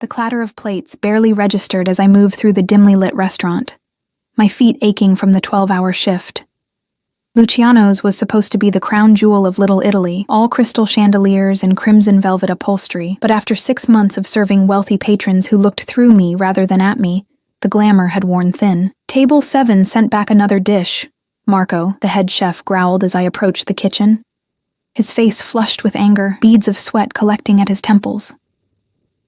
The clatter of plates barely registered as I moved through the dimly lit restaurant, my feet aching from the 12-hour shift. Luciano's was supposed to be the crown jewel of Little Italy, all crystal chandeliers and crimson velvet upholstery, but after 6 months of serving wealthy patrons who looked through me rather than at me, the glamour had worn thin. Table 7 sent back another dish, Marco, the head chef, growled as I approached the kitchen. His face flushed with anger, beads of sweat collecting at his temples.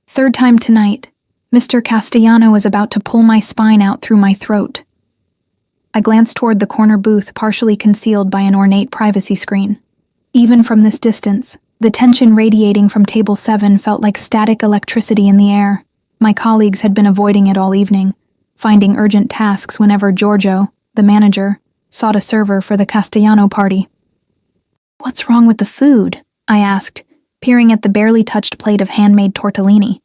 Third time tonight, Mr. Castellano is about to pull my spine out through my throat. I glanced toward the corner booth partially concealed by an ornate privacy screen. Even from this distance, the tension radiating from Table 7 felt like static electricity in the air. My colleagues had been avoiding it all evening, finding urgent tasks whenever Giorgio, the manager, sought a server for the Castellano party. "What's wrong with the food?" I asked, peering at the barely touched plate of handmade tortellini,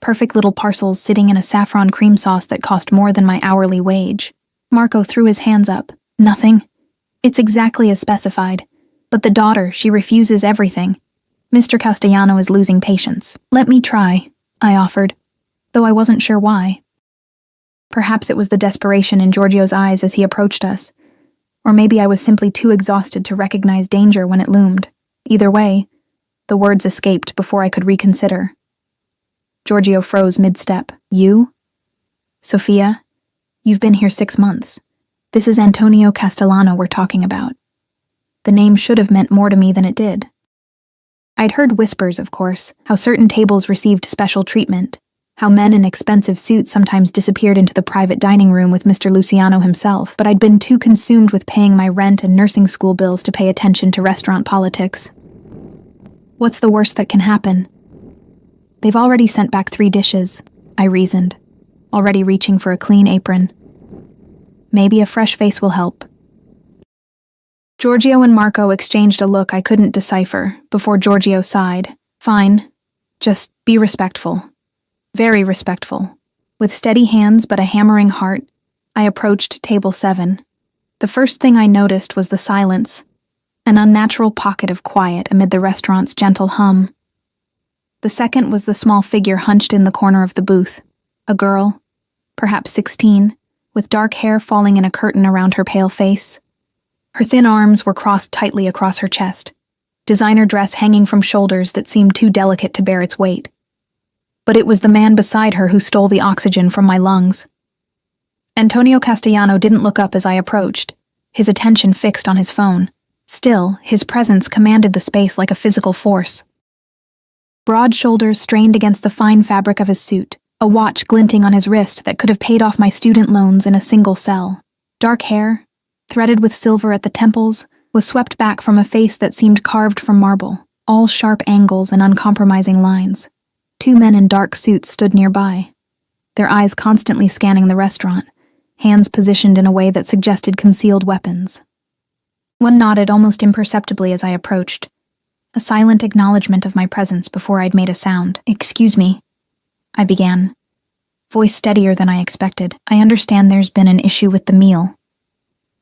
perfect little parcels sitting in a saffron cream sauce that cost more than my hourly wage. Marco threw his hands up. "Nothing. It's exactly as specified. But the daughter, she refuses everything. Mr. Castellano is losing patience." "Let me try," I offered, though I wasn't sure why. Perhaps it was the desperation in Giorgio's eyes as he approached us, or maybe I was simply too exhausted to recognize danger when it loomed. Either way, the words escaped before I could reconsider. Giorgio froze mid-step. "You? Sophia, you've been here 6 months. This is Antonio Castellano we're talking about." The name should have meant more to me than it did. I'd heard whispers, of course, how certain tables received special treatment, how men in expensive suits sometimes disappeared into the private dining room with Mr. Luciano himself, but I'd been too consumed with paying my rent and nursing school bills to pay attention to restaurant politics. What's the worst that can happen? They've already sent back 3 dishes, I reasoned, already reaching for a clean apron. Maybe a fresh face will help. Giorgio and Marco exchanged a look I couldn't decipher before Giorgio sighed. "Fine. Just be respectful." Very respectful. With steady hands but a hammering heart, I approached Table 7. The first thing I noticed was the silence, an unnatural pocket of quiet amid the restaurant's gentle hum. The second was the small figure hunched in the corner of the booth, a girl, perhaps 16, with dark hair falling in a curtain around her pale face. Her thin arms were crossed tightly across her chest, designer dress hanging from shoulders that seemed too delicate to bear its weight. But it was the man beside her who stole the oxygen from my lungs. Antonio Castellano didn't look up as I approached, his attention fixed on his phone. Still, his presence commanded the space like a physical force. Broad shoulders strained against the fine fabric of his suit, a watch glinting on his wrist that could have paid off my student loans in a single cell. Dark hair, threaded with silver at the temples, was swept back from a face that seemed carved from marble, all sharp angles and uncompromising lines. 2 men in dark suits stood nearby, their eyes constantly scanning the restaurant, hands positioned in a way that suggested concealed weapons. One nodded almost imperceptibly as I approached, a silent acknowledgement of my presence before I'd made a sound. "Excuse me," I began, voice steadier than I expected. "I understand there's been an issue with the meal."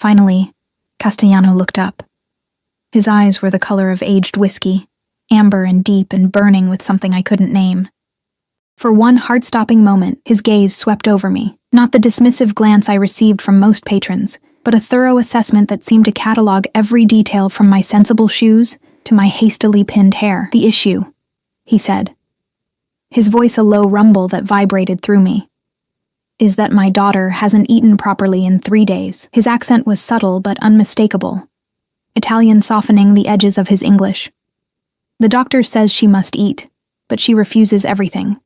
Finally, Castellano looked up. His eyes were the color of aged whiskey, amber and deep and burning with something I couldn't name. For one heart-stopping moment, his gaze swept over me, not the dismissive glance I received from most patrons, but a thorough assessment that seemed to catalog every detail from my sensible shoes to my hastily pinned hair. "The issue," he said, his voice a low rumble that vibrated through me, "is that my daughter hasn't eaten properly in 3 days." His accent was subtle but unmistakable, Italian softening the edges of his English. "The doctor says she must eat, but she refuses everything."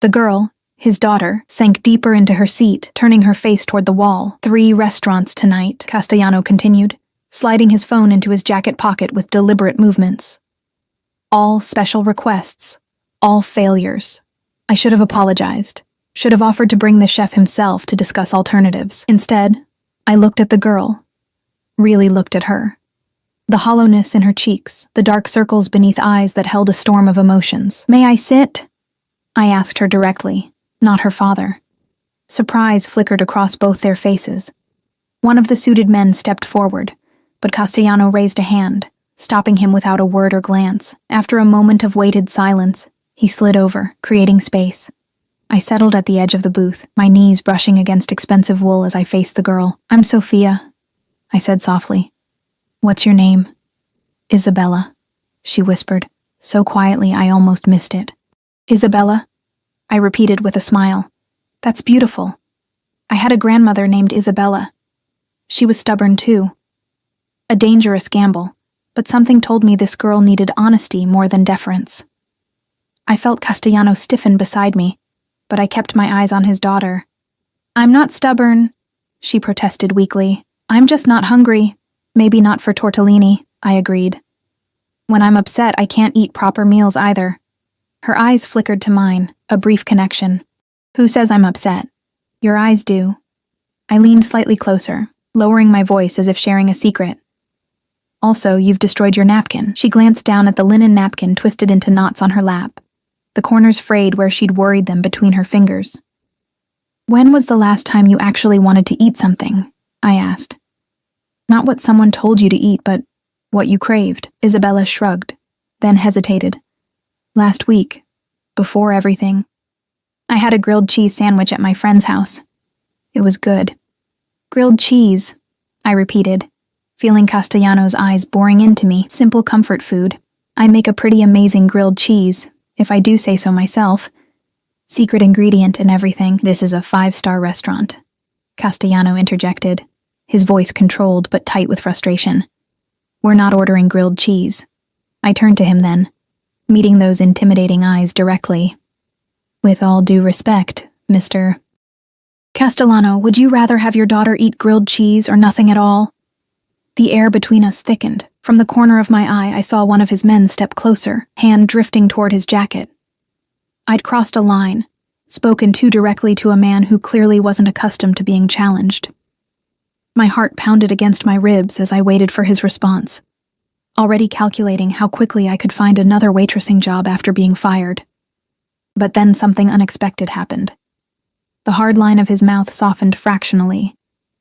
The girl, his daughter, sank deeper into her seat, turning her face toward the wall. 3 restaurants tonight, Castellano continued, sliding his phone into his jacket pocket with deliberate movements. All special requests, all failures. I should have apologized, should have offered to bring the chef himself to discuss alternatives. Instead, I looked at the girl, really looked at her. The hollowness in her cheeks, the dark circles beneath eyes that held a storm of emotions. "May I sit?" I asked her directly, not her father. Surprise flickered across both their faces. One of the suited men stepped forward, but Castellano raised a hand, stopping him without a word or glance. After a moment of weighted silence, He slid over, creating space. I settled at the edge of the booth, my knees brushing against expensive wool as I faced the girl. "I'm Sophia," I said softly. "What's your name?" "Isabella," she whispered, so quietly I almost missed it. "Isabella?" I repeated with a smile. "That's beautiful. I had a grandmother named Isabella. She was stubborn too. A dangerous gamble, but something told me this girl needed honesty more than deference." I felt Castellano stiffen beside me, but I kept my eyes on his daughter. "I'm not stubborn," she protested weakly. "I'm just not hungry. Maybe not for tortellini," I agreed. "When I'm upset, I can't eat proper meals either." Her eyes flickered to mine, a brief connection. "Who says I'm upset? Your eyes do." I leaned slightly closer, lowering my voice as if sharing a secret. "Also, you've destroyed your napkin." She glanced down at the linen napkin twisted into knots on her lap, the corners frayed where she'd worried them between her fingers. "When was the last time you actually wanted to eat something?" I asked. "Not what someone told you to eat, but what you craved." Isabella shrugged, then hesitated. "Last week, before everything, I had a grilled cheese sandwich at my friend's house. It was good." "Grilled cheese," I repeated, feeling Castellano's eyes boring into me. "Simple comfort food. I make a pretty amazing grilled cheese, if I do say so myself. Secret ingredient and everything." "This is a 5-star restaurant," Castellano interjected, his voice controlled but tight with frustration. "We're not ordering grilled cheese." I turned to him then, meeting those intimidating eyes directly. "With all due respect, Mr. Castellano, would you rather have your daughter eat grilled cheese or nothing at all?" The air between us thickened. From the corner of my eye, I saw one of his men step closer, hand drifting toward his jacket. I'd crossed a line, spoken too directly to a man who clearly wasn't accustomed to being challenged. My heart pounded against my ribs as I waited for his response, already calculating how quickly I could find another waitressing job after being fired. But then something unexpected happened. The hard line of his mouth softened fractionally,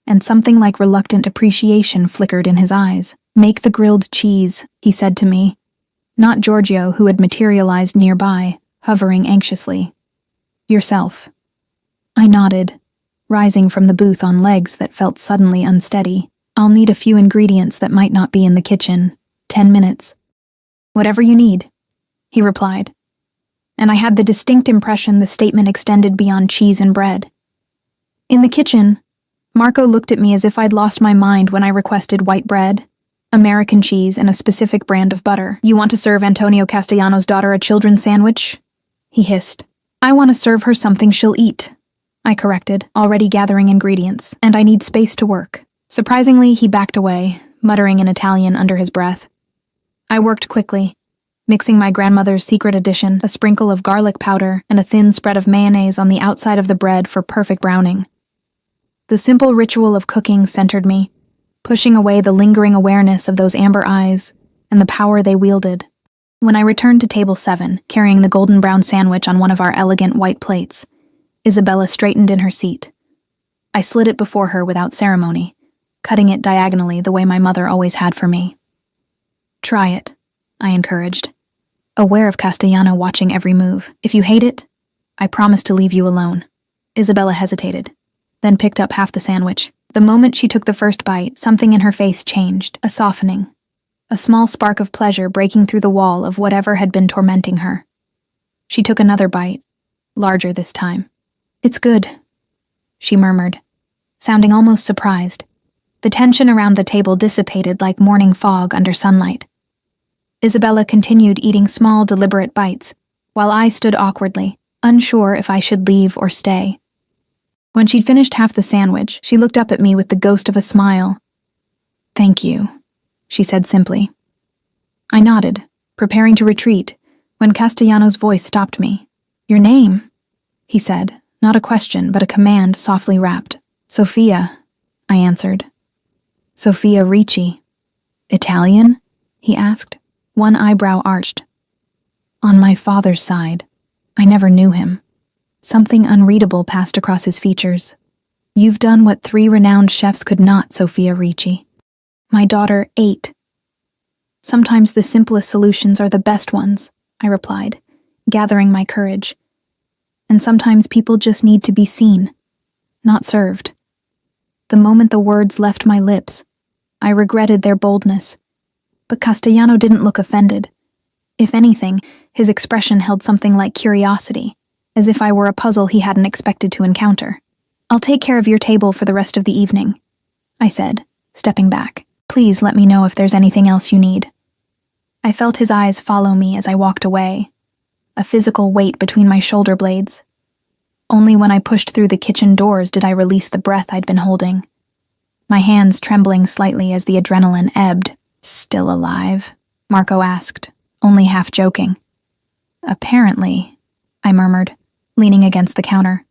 and something like reluctant appreciation flickered in his eyes. "Make the grilled cheese," he said to me, not Giorgio, who had materialized nearby, hovering anxiously. "Yourself." I nodded, rising from the booth on legs that felt suddenly unsteady. "I'll need a few ingredients that might not be in the kitchen. 10 minutes. "Whatever you need," he replied. And I had the distinct impression the statement extended beyond cheese and bread. In the kitchen, Marco looked at me as if I'd lost my mind when I requested white bread, American cheese, and a specific brand of butter. "You want to serve Antonio Castellano's daughter a children's sandwich?" he hissed. "I want to serve her something she'll eat," I corrected, already gathering ingredients, "and I need space to work." Surprisingly, he backed away, muttering in Italian under his breath. I worked quickly, mixing my grandmother's secret addition, a sprinkle of garlic powder, and a thin spread of mayonnaise on the outside of the bread for perfect browning. The simple ritual of cooking centered me, pushing away the lingering awareness of those amber eyes and the power they wielded. When I returned to table 7, carrying the golden brown sandwich on one of our elegant white plates, Isabella straightened in her seat. I slid it before her without ceremony, cutting it diagonally the way my mother always had for me. "Try it," I encouraged, aware of Castellano watching every move. "If you hate it, I promise to leave you alone." Isabella hesitated, then picked up half the sandwich. The moment she took the first bite, something in her face changed, a softening, a small spark of pleasure breaking through the wall of whatever had been tormenting her. She took another bite, larger this time. "It's good," she murmured, sounding almost surprised. The tension around the table dissipated like morning fog under sunlight. Isabella continued eating small, deliberate bites, while I stood awkwardly, unsure if I should leave or stay. When she'd finished half the sandwich, she looked up at me with the ghost of a smile. "Thank you," she said simply. I nodded, preparing to retreat, when Castellano's voice stopped me. "Your name," he said, not a question, but a command softly rapped. "Sophia," I answered. "Sophia Ricci." "Italian?" he asked, one eyebrow arched. "On my father's side. I never knew him." Something unreadable passed across his features. "You've done what 3 renowned chefs could not, Sophia Ricci." My daughter ate. "Sometimes the simplest solutions are the best ones," I replied, gathering my courage. And sometimes people just need to be seen, not served. The moment the words left my lips, I regretted their boldness. But Castellano didn't look offended. If anything, his expression held something like curiosity, as if I were a puzzle he hadn't expected to encounter. "I'll take care of your table for the rest of the evening," I said, stepping back. "Please let me know if there's anything else you need." I felt his eyes follow me as I walked away, a physical weight between my shoulder blades. Only when I pushed through the kitchen doors did I release the breath I'd been holding, my hands trembling slightly as the adrenaline ebbed. "Still alive?" Marco asked, only half joking. "Apparently," I murmured, leaning against the counter.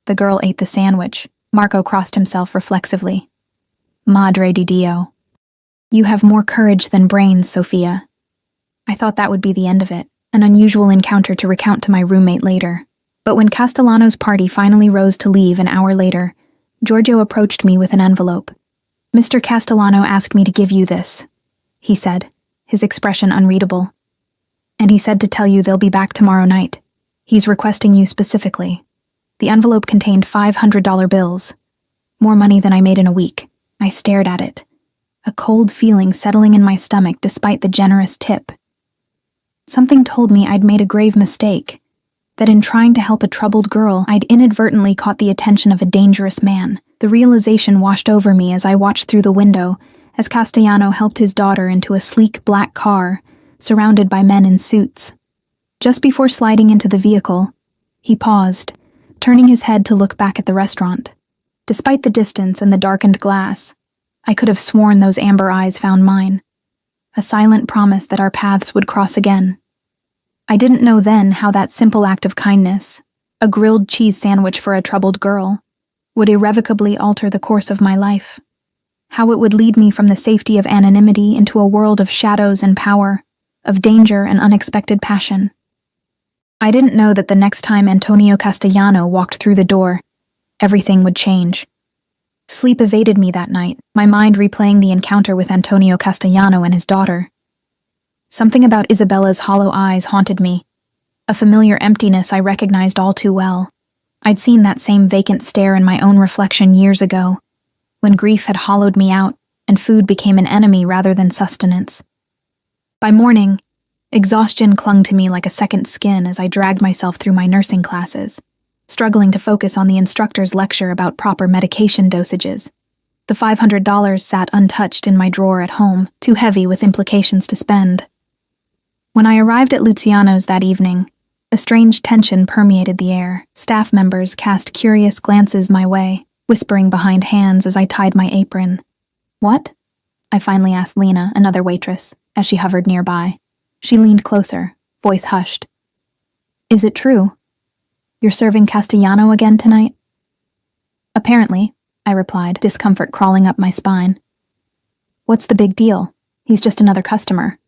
The girl ate the sandwich. Marco crossed himself reflexively. "Madre di Dio. You have more courage than brains, Sophia." I thought that would be the end of it, an unusual encounter to recount to my roommate later. But when Castellano's party finally rose to leave an hour later, Giorgio approached me with an envelope. "Mr. Castellano asked me to give you this," he said, his expression unreadable. "And he said to tell you they'll be back tomorrow night. He's requesting you specifically." The envelope contained $500 bills, more money than I made in a week. I stared at it, a cold feeling settling in my stomach despite the generous tip. Something told me I'd made a grave mistake, that in trying to help a troubled girl, I'd inadvertently caught the attention of a dangerous man. The realization washed over me as I watched through the window as Castellano helped his daughter into a sleek black car, surrounded by men in suits. Just before sliding into the vehicle, he paused, turning his head to look back at the restaurant. Despite the distance and the darkened glass, I could have sworn those amber eyes found mine, a silent promise that our paths would cross again. I didn't know then how that simple act of kindness, a grilled cheese sandwich for a troubled girl, would irrevocably alter the course of my life. How it would lead me from the safety of anonymity into a world of shadows and power, of danger and unexpected passion. I didn't know that the next time Antonio Castellano walked through the door, everything would change. Sleep evaded me that night, my mind replaying the encounter with Antonio Castellano and his daughter. Something about Isabella's hollow eyes haunted me, a familiar emptiness I recognized all too well. I'd seen that same vacant stare in my own reflection years ago, when grief had hollowed me out and food became an enemy rather than sustenance. By morning, exhaustion clung to me like a second skin as I dragged myself through my nursing classes, struggling to focus on the instructor's lecture about proper medication dosages. The $500 sat untouched in my drawer at home, too heavy with implications to spend. When I arrived at Luciano's that evening, a strange tension permeated the air. Staff members cast curious glances my way, whispering behind hands as I tied my apron. "What?" I finally asked Lena, another waitress, as she hovered nearby. She leaned closer, voice hushed. "Is it true? You're serving Castellano again tonight?" "Apparently," I replied, discomfort crawling up my spine. "What's the big deal? He's just another customer."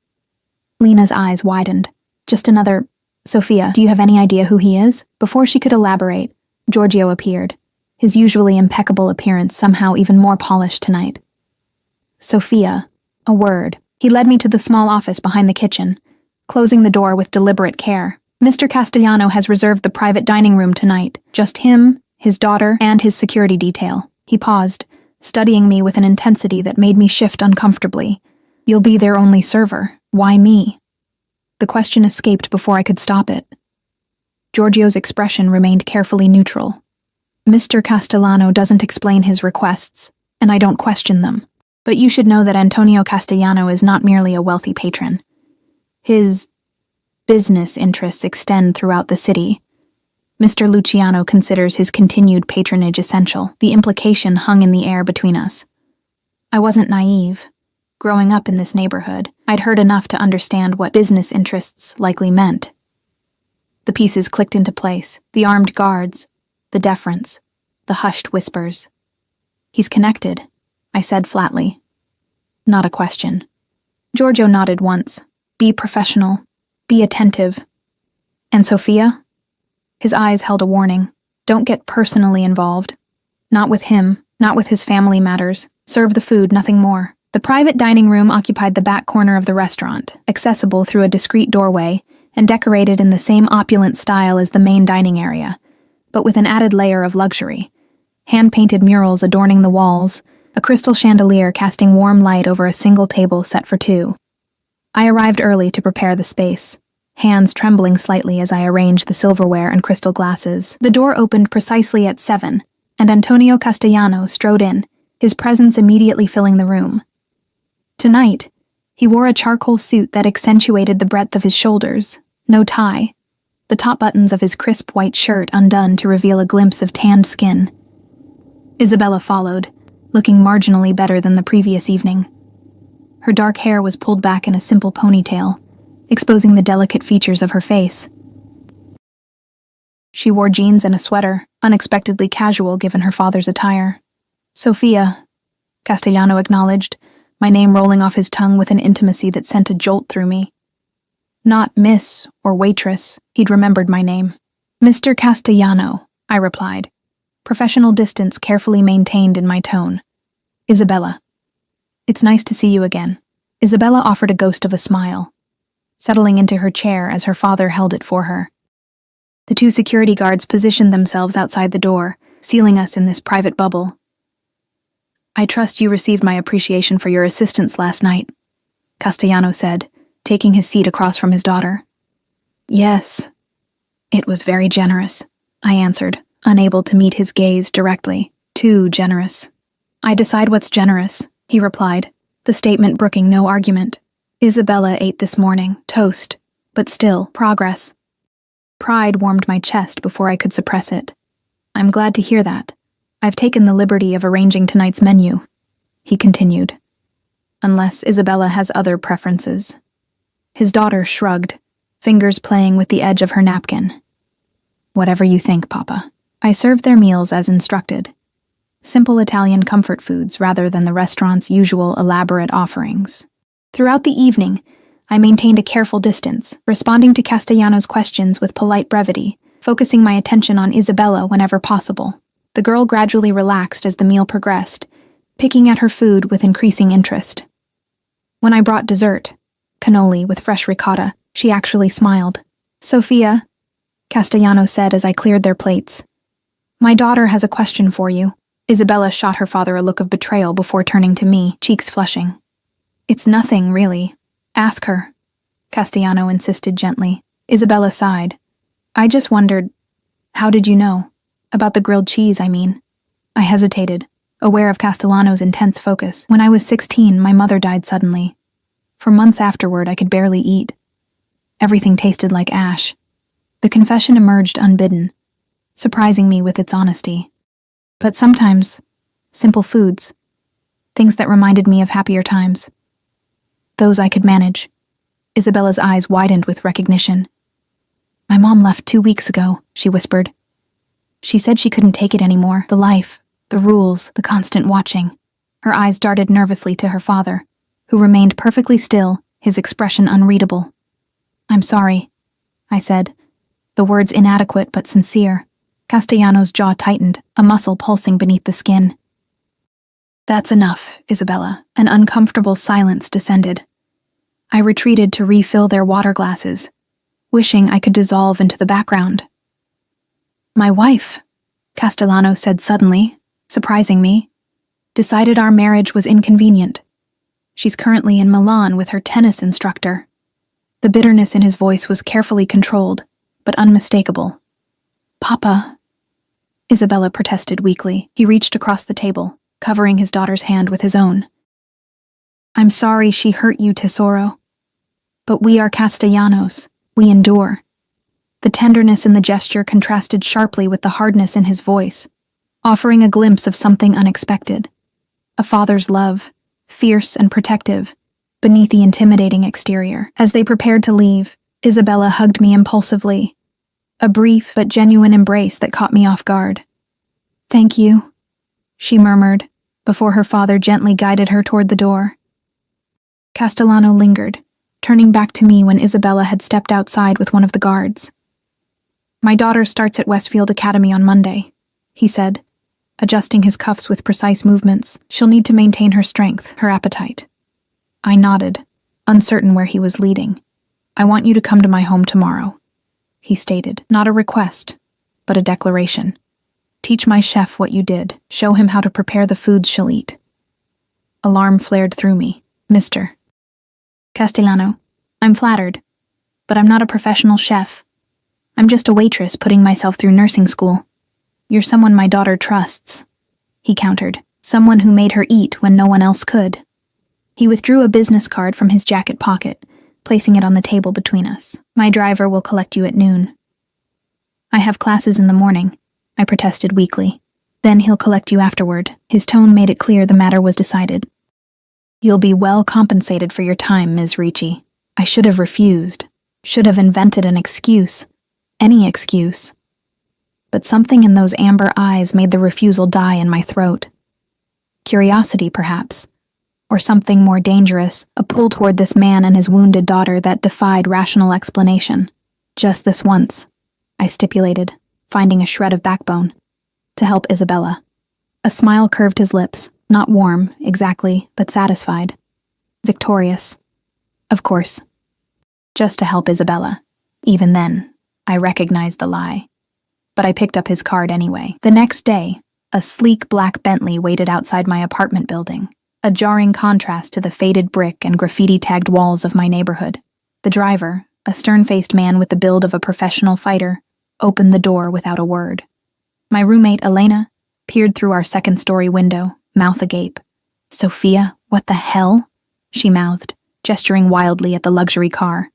Lena's eyes widened. "Just another... Sophia, do you have any idea who he is?" Before she could elaborate, Giorgio appeared, his usually impeccable appearance somehow even more polished tonight. "Sophia, a word." He led me to the small office behind the kitchen, closing the door with deliberate care. "Mr. Castellano has reserved the private dining room tonight. Just him, his daughter, and his security detail." He paused, studying me with an intensity that made me shift uncomfortably. "You'll be their only server. Why me?" The question escaped before I could stop it. Giorgio's expression remained carefully neutral. "Mr. Castellano doesn't explain his requests, and I don't question them. But you should know that Antonio Castellano is not merely a wealthy patron. His business interests extend throughout the city. Mr. Luciano considers his continued patronage essential." The implication hung in the air between us. I wasn't naive. Growing up in this neighborhood, I'd heard enough to understand what business interests likely meant. The pieces clicked into place, the armed guards, the deference, the hushed whispers. "He's connected," I said flatly. Not a question. Giorgio nodded once. "Be professional. Be attentive." "And Sophia?" His eyes held a warning. "Don't get personally involved. Not with him, not with his family matters. Serve the food, nothing more." The private dining room occupied the back corner of the restaurant, accessible through a discreet doorway, and decorated in the same opulent style as the main dining area, but with an added layer of luxury. Hand-painted murals adorning the walls, a crystal chandelier casting warm light over a single table set for two. I arrived early to prepare the space, hands trembling slightly as I arranged the silverware and crystal glasses. The door opened precisely at 7, and Antonio Castellano strode in, his presence immediately filling the room. Tonight, he wore a charcoal suit that accentuated the breadth of his shoulders, no tie, the top buttons of his crisp white shirt undone to reveal a glimpse of tanned skin. Isabella followed, looking marginally better than the previous evening. Her dark hair was pulled back in a simple ponytail, exposing the delicate features of her face. She wore jeans and a sweater, unexpectedly casual given her father's attire. Sophia, Castellano acknowledged, my name rolling off his tongue with an intimacy that sent a jolt through me. Not Miss or Waitress, he'd remembered my name. Mr. Castellano, I replied, professional distance carefully maintained in my tone. Isabella. It's nice to see you again. Isabella offered a ghost of a smile, settling into her chair as her father held it for her. The two security guards positioned themselves outside the door, sealing us in this private bubble. I trust you received my appreciation for your assistance last night, Castellano said, taking his seat across from his daughter. Yes. It was very generous, I answered, unable to meet his gaze directly. Too generous. I decide what's generous, he replied, the statement brooking no argument. Isabella ate this morning, toast, but still, progress. Pride warmed my chest before I could suppress it. I'm glad to hear that. I've taken the liberty of arranging tonight's menu, he continued. Unless Isabella has other preferences. His daughter shrugged, fingers playing with the edge of her napkin. Whatever you think, Papa. I served their meals as instructed. Simple Italian comfort foods rather than the restaurant's usual elaborate offerings. Throughout the evening, I maintained a careful distance, responding to Castellano's questions with polite brevity, focusing my attention on Isabella whenever possible. The girl gradually relaxed as the meal progressed, picking at her food with increasing interest. When I brought dessert, cannoli with fresh ricotta, she actually smiled. Sophia, Castellano said as I cleared their plates. My daughter has a question for you. Isabella shot her father a look of betrayal before turning to me, cheeks flushing. It's nothing, really. Ask her, Castellano insisted gently. Isabella sighed. I just wondered, how did you know? About the grilled cheese, I mean. I hesitated, aware of Castellano's intense focus. When I was 16, my mother died suddenly. For months afterward, I could barely eat. Everything tasted like ash. The confession emerged unbidden, surprising me with its honesty. But sometimes, simple foods, things that reminded me of happier times. Those I could manage. Isabella's eyes widened with recognition. My mom left 2 weeks ago, she whispered. She said she couldn't take it anymore, the life, the rules, the constant watching. Her eyes darted nervously to her father, who remained perfectly still, his expression unreadable. I'm sorry, I said, the words inadequate but sincere. Castellano's jaw tightened, a muscle pulsing beneath the skin. That's enough, Isabella. An uncomfortable silence descended. I retreated to refill their water glasses, wishing I could dissolve into the background. My wife, Castellano said suddenly, surprising me, decided our marriage was inconvenient. She's currently in Milan with her tennis instructor. The bitterness in his voice was carefully controlled, but unmistakable. Papa, Isabella protested weakly. He reached across the table, covering his daughter's hand with his own. I'm sorry she hurt you, Tesoro. But we are Castellanos. We endure. The tenderness in the gesture contrasted sharply with the hardness in his voice, offering a glimpse of something unexpected. A father's love, fierce and protective, beneath the intimidating exterior. As they prepared to leave, Isabella hugged me impulsively, a brief but genuine embrace that caught me off guard. Thank you, she murmured, before her father gently guided her toward the door. Castellano lingered, turning back to me when Isabella had stepped outside with one of the guards. My daughter starts at Westfield Academy on Monday, he said, adjusting his cuffs with precise movements. She'll need to maintain her strength, her appetite. I nodded, uncertain where he was leading. I want you to come to my home tomorrow, he stated. Not a request, but a declaration. Teach my chef what you did. Show him how to prepare the foods she'll eat. Alarm flared through me. Mr. Castellano, I'm flattered, but I'm not a professional chef. I'm just a waitress putting myself through nursing school. You're someone my daughter trusts, he countered. Someone who made her eat when no one else could. He withdrew a business card from his jacket pocket, placing it on the table between us. My driver will collect you at noon. I have classes in the morning, I protested weakly. Then he'll collect you afterward. His tone made it clear the matter was decided. You'll be well compensated for your time, Ms. Ricci. I should have refused. Should have invented an excuse. Any excuse. But something in those amber eyes made the refusal die in my throat. Curiosity, perhaps. Or something more dangerous, a pull toward this man and his wounded daughter that defied rational explanation. Just this once, I stipulated, finding a shred of backbone. To help Isabella. A smile curved his lips, not warm, exactly, but satisfied. Victorious. Of course. Just to help Isabella. Even then, I recognized the lie. But I picked up his card anyway. The next day, a sleek black Bentley waited outside my apartment building, a jarring contrast to the faded brick and graffiti-tagged walls of my neighborhood. The driver, a stern-faced man with the build of a professional fighter, opened the door without a word. My roommate, Elena, peered through our second-story window, mouth agape. Sophia, what the hell? She mouthed, gesturing wildly at the luxury car.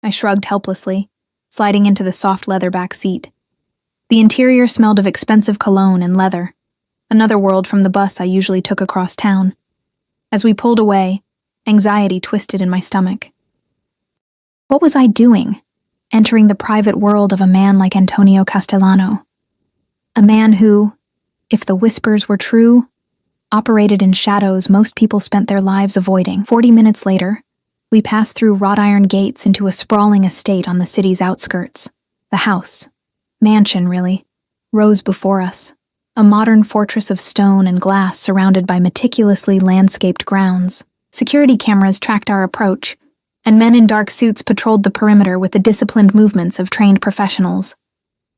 I shrugged helplessly, sliding into the soft leather back seat. The interior smelled of expensive cologne and leather, another world from the bus I usually took across town. As we pulled away, anxiety twisted in my stomach. What was I doing, entering the private world of a man like Antonio Castellano? A man who, if the whispers were true, operated in shadows most people spent their lives avoiding. 40 minutes later, we passed through wrought iron gates into a sprawling estate on the city's outskirts. The house, mansion really, rose before us, a modern fortress of stone and glass surrounded by meticulously landscaped grounds. Security cameras tracked our approach, and men in dark suits patrolled the perimeter with the disciplined movements of trained professionals.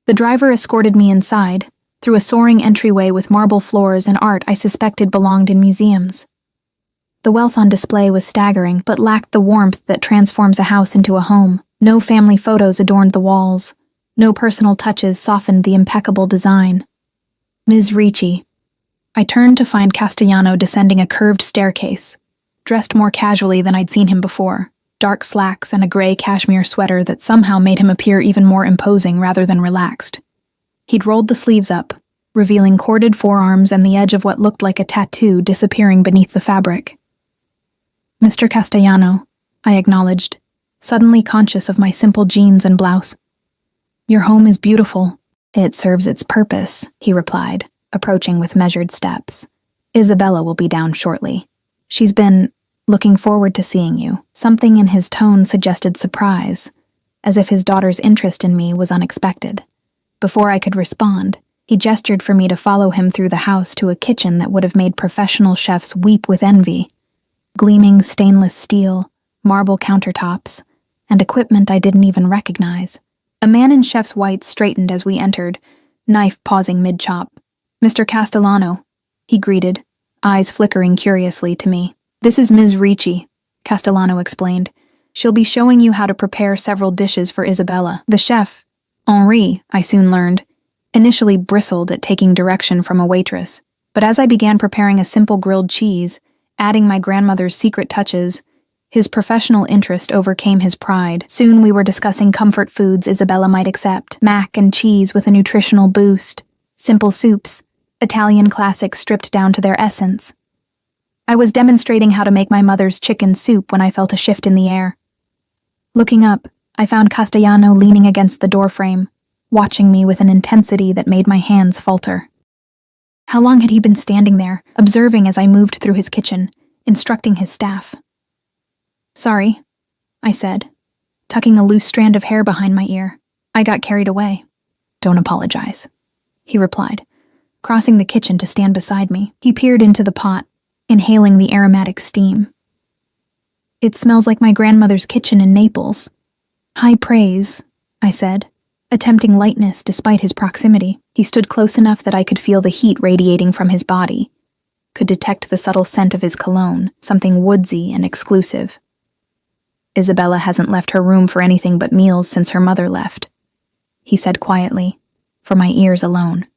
The driver escorted me inside, through a soaring entryway with marble floors and art I suspected belonged in museums. The wealth on display was staggering, but lacked the warmth that transforms a house into a home. No family photos adorned the walls. No personal touches softened the impeccable design. Ms. Ricci. I turned to find Castellano descending a curved staircase, dressed more casually than I'd seen him before. Dark slacks and a gray cashmere sweater that somehow made him appear even more imposing rather than relaxed. He'd rolled the sleeves up, revealing corded forearms and the edge of what looked like a tattoo disappearing beneath the fabric. Mr. Castellano, I acknowledged, suddenly conscious of my simple jeans and blouse. Your home is beautiful. It serves its purpose, he replied, approaching with measured steps. Isabella will be down shortly. She's been looking forward to seeing you. Something in his tone suggested surprise, as if his daughter's interest in me was unexpected. Before I could respond, he gestured for me to follow him through the house to a kitchen that would have made professional chefs weep with envy. Gleaming stainless steel, marble countertops, and equipment I didn't even recognize. A man in chef's whites straightened as we entered, knife pausing mid-chop. Mr. Castellano, he greeted, eyes flickering curiously to me. This is Ms. Ricci, Castellano explained. She'll be showing you how to prepare several dishes for Isabella. The chef, Henri, I soon learned, initially bristled at taking direction from a waitress. But as I began preparing a simple grilled cheese, adding my grandmother's secret touches, his professional interest overcame his pride. Soon we were discussing comfort foods Isabella might accept, mac and cheese with a nutritional boost, simple soups, Italian classics stripped down to their essence. I was demonstrating how to make my mother's chicken soup when I felt a shift in the air. Looking up, I found Castellano leaning against the doorframe, watching me with an intensity that made my hands falter. How long had he been standing there, observing as I moved through his kitchen, instructing his staff? Sorry, I said, tucking a loose strand of hair behind my ear. I got carried away. Don't apologize, he replied, crossing the kitchen to stand beside me. He peered into the pot, inhaling the aromatic steam. It smells like my grandmother's kitchen in Naples. High praise, I said, attempting lightness despite his proximity. He stood close enough that I could feel the heat radiating from his body, could detect the subtle scent of his cologne, something woodsy and exclusive. Isabella hasn't left her room for anything but meals since her mother left, he said quietly, for my ears alone.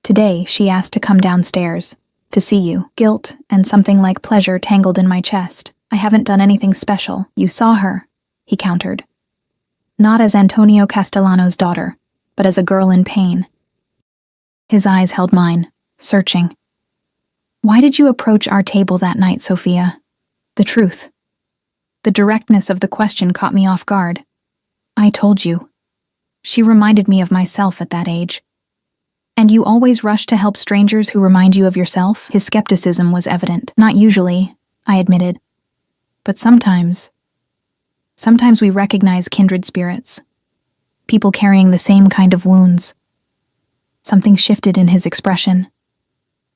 Today, she asked to come downstairs, to see you. Guilt and something like pleasure tangled in my chest. I haven't done anything special. You saw her, he countered. Not as Antonio Castellano's daughter, but as a girl in pain. His eyes held mine, searching. Why did you approach our table that night, Sophia? The truth. The directness of the question caught me off guard. I told you. She reminded me of myself at that age. And you always rush to help strangers who remind you of yourself? His skepticism was evident. Not usually, I admitted. But sometimes we recognize kindred spirits. People carrying the same kind of wounds. Something shifted in his expression.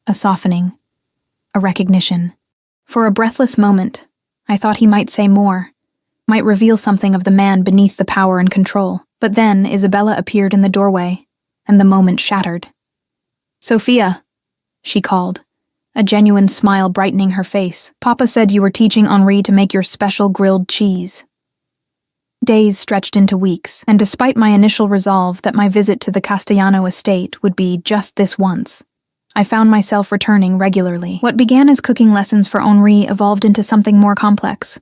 A softening. A recognition. For a breathless moment, I thought he might say more, might reveal something of the man beneath the power and control. But then Isabella appeared in the doorway, and the moment shattered. Sophia, she called, a genuine smile brightening her face. Papa said you were teaching Henri to make your special grilled cheese. Days stretched into weeks, and despite my initial resolve that my visit to the Castellano estate would be just this once, I found myself returning regularly. What began as cooking lessons for Henri evolved into something more complex.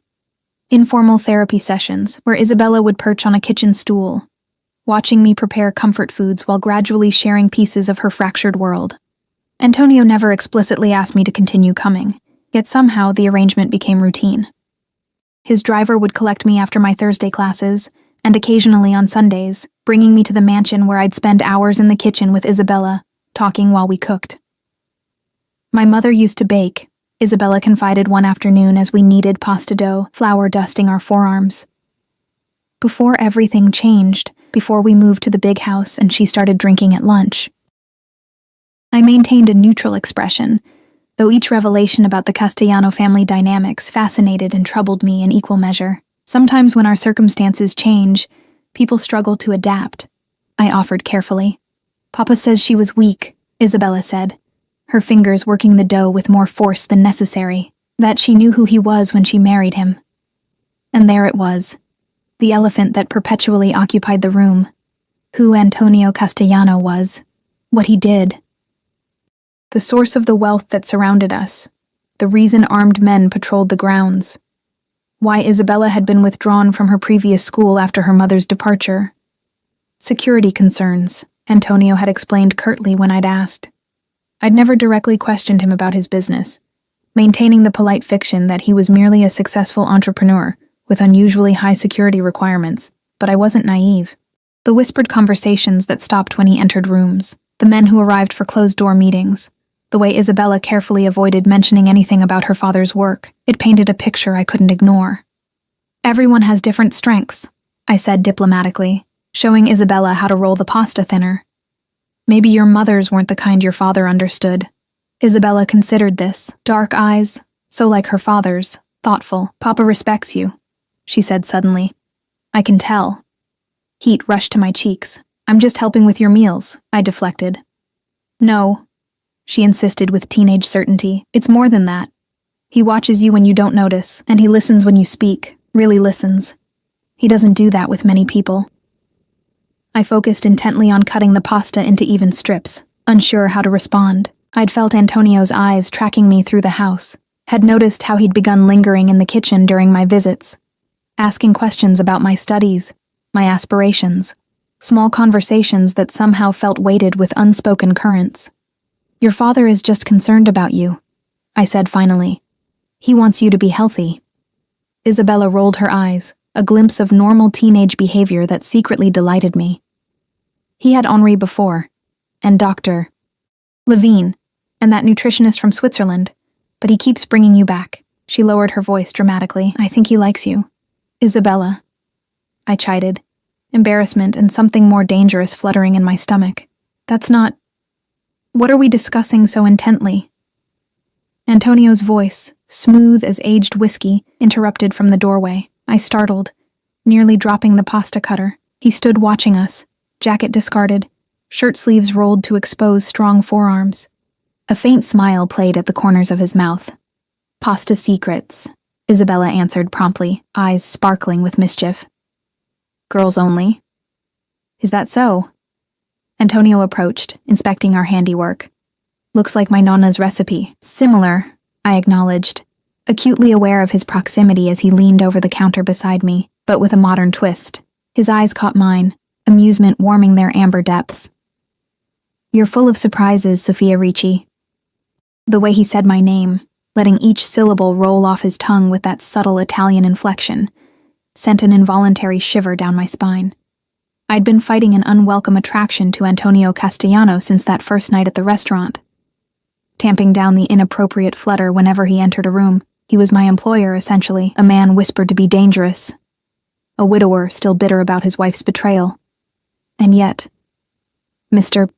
Informal therapy sessions, where Isabella would perch on a kitchen stool, watching me prepare comfort foods while gradually sharing pieces of her fractured world. Antonio never explicitly asked me to continue coming, yet somehow the arrangement became routine. His driver would collect me after my Thursday classes, and occasionally on Sundays, bringing me to the mansion where I'd spend hours in the kitchen with Isabella, talking while we cooked. My mother used to bake, Isabella confided one afternoon as we kneaded pasta dough, flour dusting our forearms. Before everything changed, before we moved to the big house and she started drinking at lunch. I maintained a neutral expression, though each revelation about the Castellano family dynamics fascinated and troubled me in equal measure. Sometimes when our circumstances change, people struggle to adapt, I offered carefully. Papa says she was weak, Isabella said, her fingers working the dough with more force than necessary, that she knew who he was when she married him. And there it was, the elephant that perpetually occupied the room, who Antonio Castellano was, what he did. The source of the wealth that surrounded us, the reason armed men patrolled the grounds, why Isabella had been withdrawn from her previous school after her mother's departure. Security concerns, Antonio had explained curtly when I'd asked. I'd never directly questioned him about his business, maintaining the polite fiction that he was merely a successful entrepreneur with unusually high security requirements, but I wasn't naive. The whispered conversations that stopped when he entered rooms, the men who arrived for closed-door meetings, the way Isabella carefully avoided mentioning anything about her father's work, it painted a picture I couldn't ignore. Everyone has different strengths, I said diplomatically, showing Isabella how to roll the pasta thinner. Maybe your mother's weren't the kind your father understood. Isabella considered this, dark eyes, so like her father's, thoughtful. Papa respects you, she said suddenly. I can tell. Heat rushed to my cheeks. I'm just helping with your meals, I deflected. No, she insisted with teenage certainty. It's more than that. He watches you when you don't notice, and he listens when you speak, really listens. He doesn't do that with many people. I focused intently on cutting the pasta into even strips, unsure how to respond. I'd felt Antonio's eyes tracking me through the house, had noticed how he'd begun lingering in the kitchen during my visits, asking questions about my studies, my aspirations, small conversations that somehow felt weighted with unspoken currents. Your father is just concerned about you, I said finally. He wants you to be healthy. Isabella rolled her eyes, a glimpse of normal teenage behavior that secretly delighted me. He had Henri before, and Dr. Levine, and that nutritionist from Switzerland, but he keeps bringing you back. She lowered her voice dramatically. I think he likes you. Isabella, I chided, embarrassment and something more dangerous fluttering in my stomach. That's not... What are we discussing so intently? Antonio's voice, smooth as aged whiskey, interrupted from the doorway. I startled, nearly dropping the pasta cutter. He stood watching us, jacket discarded, shirt sleeves rolled to expose strong forearms. A faint smile played at the corners of his mouth. "Pasta secrets," Isabella answered promptly, eyes sparkling with mischief. "Girls only." "Is that so?" Antonio approached, inspecting our handiwork. "Looks like my nonna's recipe." "Similar," I acknowledged, acutely aware of his proximity as he leaned over the counter beside me, but with a modern twist. His eyes caught mine, amusement warming their amber depths. "You're full of surprises, Sofia Ricci." The way he said my name, letting each syllable roll off his tongue with that subtle Italian inflection, sent an involuntary shiver down my spine. I'd been fighting an unwelcome attraction to Antonio Castellano since that first night at the restaurant. Tamping down the inappropriate flutter whenever he entered a room. He was my employer, essentially, a man whispered to be dangerous, a widower still bitter about his wife's betrayal. And yet, "Mr.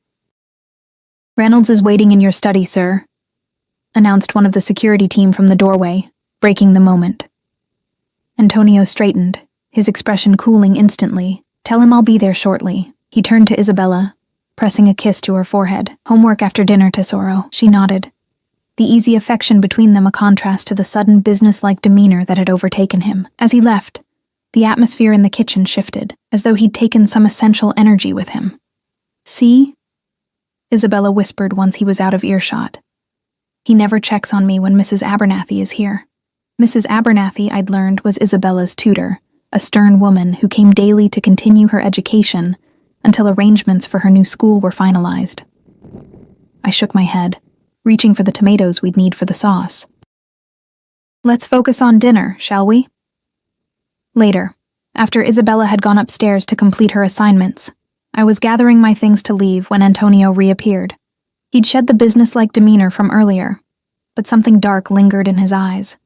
Reynolds is waiting in your study, sir," announced one of the security team from the doorway, breaking the moment. Antonio straightened, his expression cooling instantly. "Tell him I'll be there shortly." He turned to Isabella, pressing a kiss to her forehead. "Homework after dinner, Tesoro." She nodded, the easy affection between them a contrast to the sudden business-like demeanor that had overtaken him. As he left, the atmosphere in the kitchen shifted, as though he'd taken some essential energy with him. "See?" Isabella whispered once he was out of earshot. "He never checks on me when Mrs. Abernathy is here." Mrs. Abernathy, I'd learned, was Isabella's tutor, a stern woman who came daily to continue her education until arrangements for her new school were finalized. I shook my head, reaching for the tomatoes we'd need for the sauce. "Let's focus on dinner, shall we?" Later, after Isabella had gone upstairs to complete her assignments, I was gathering my things to leave when Antonio reappeared. He'd shed the businesslike demeanor from earlier, but something dark lingered in his eyes,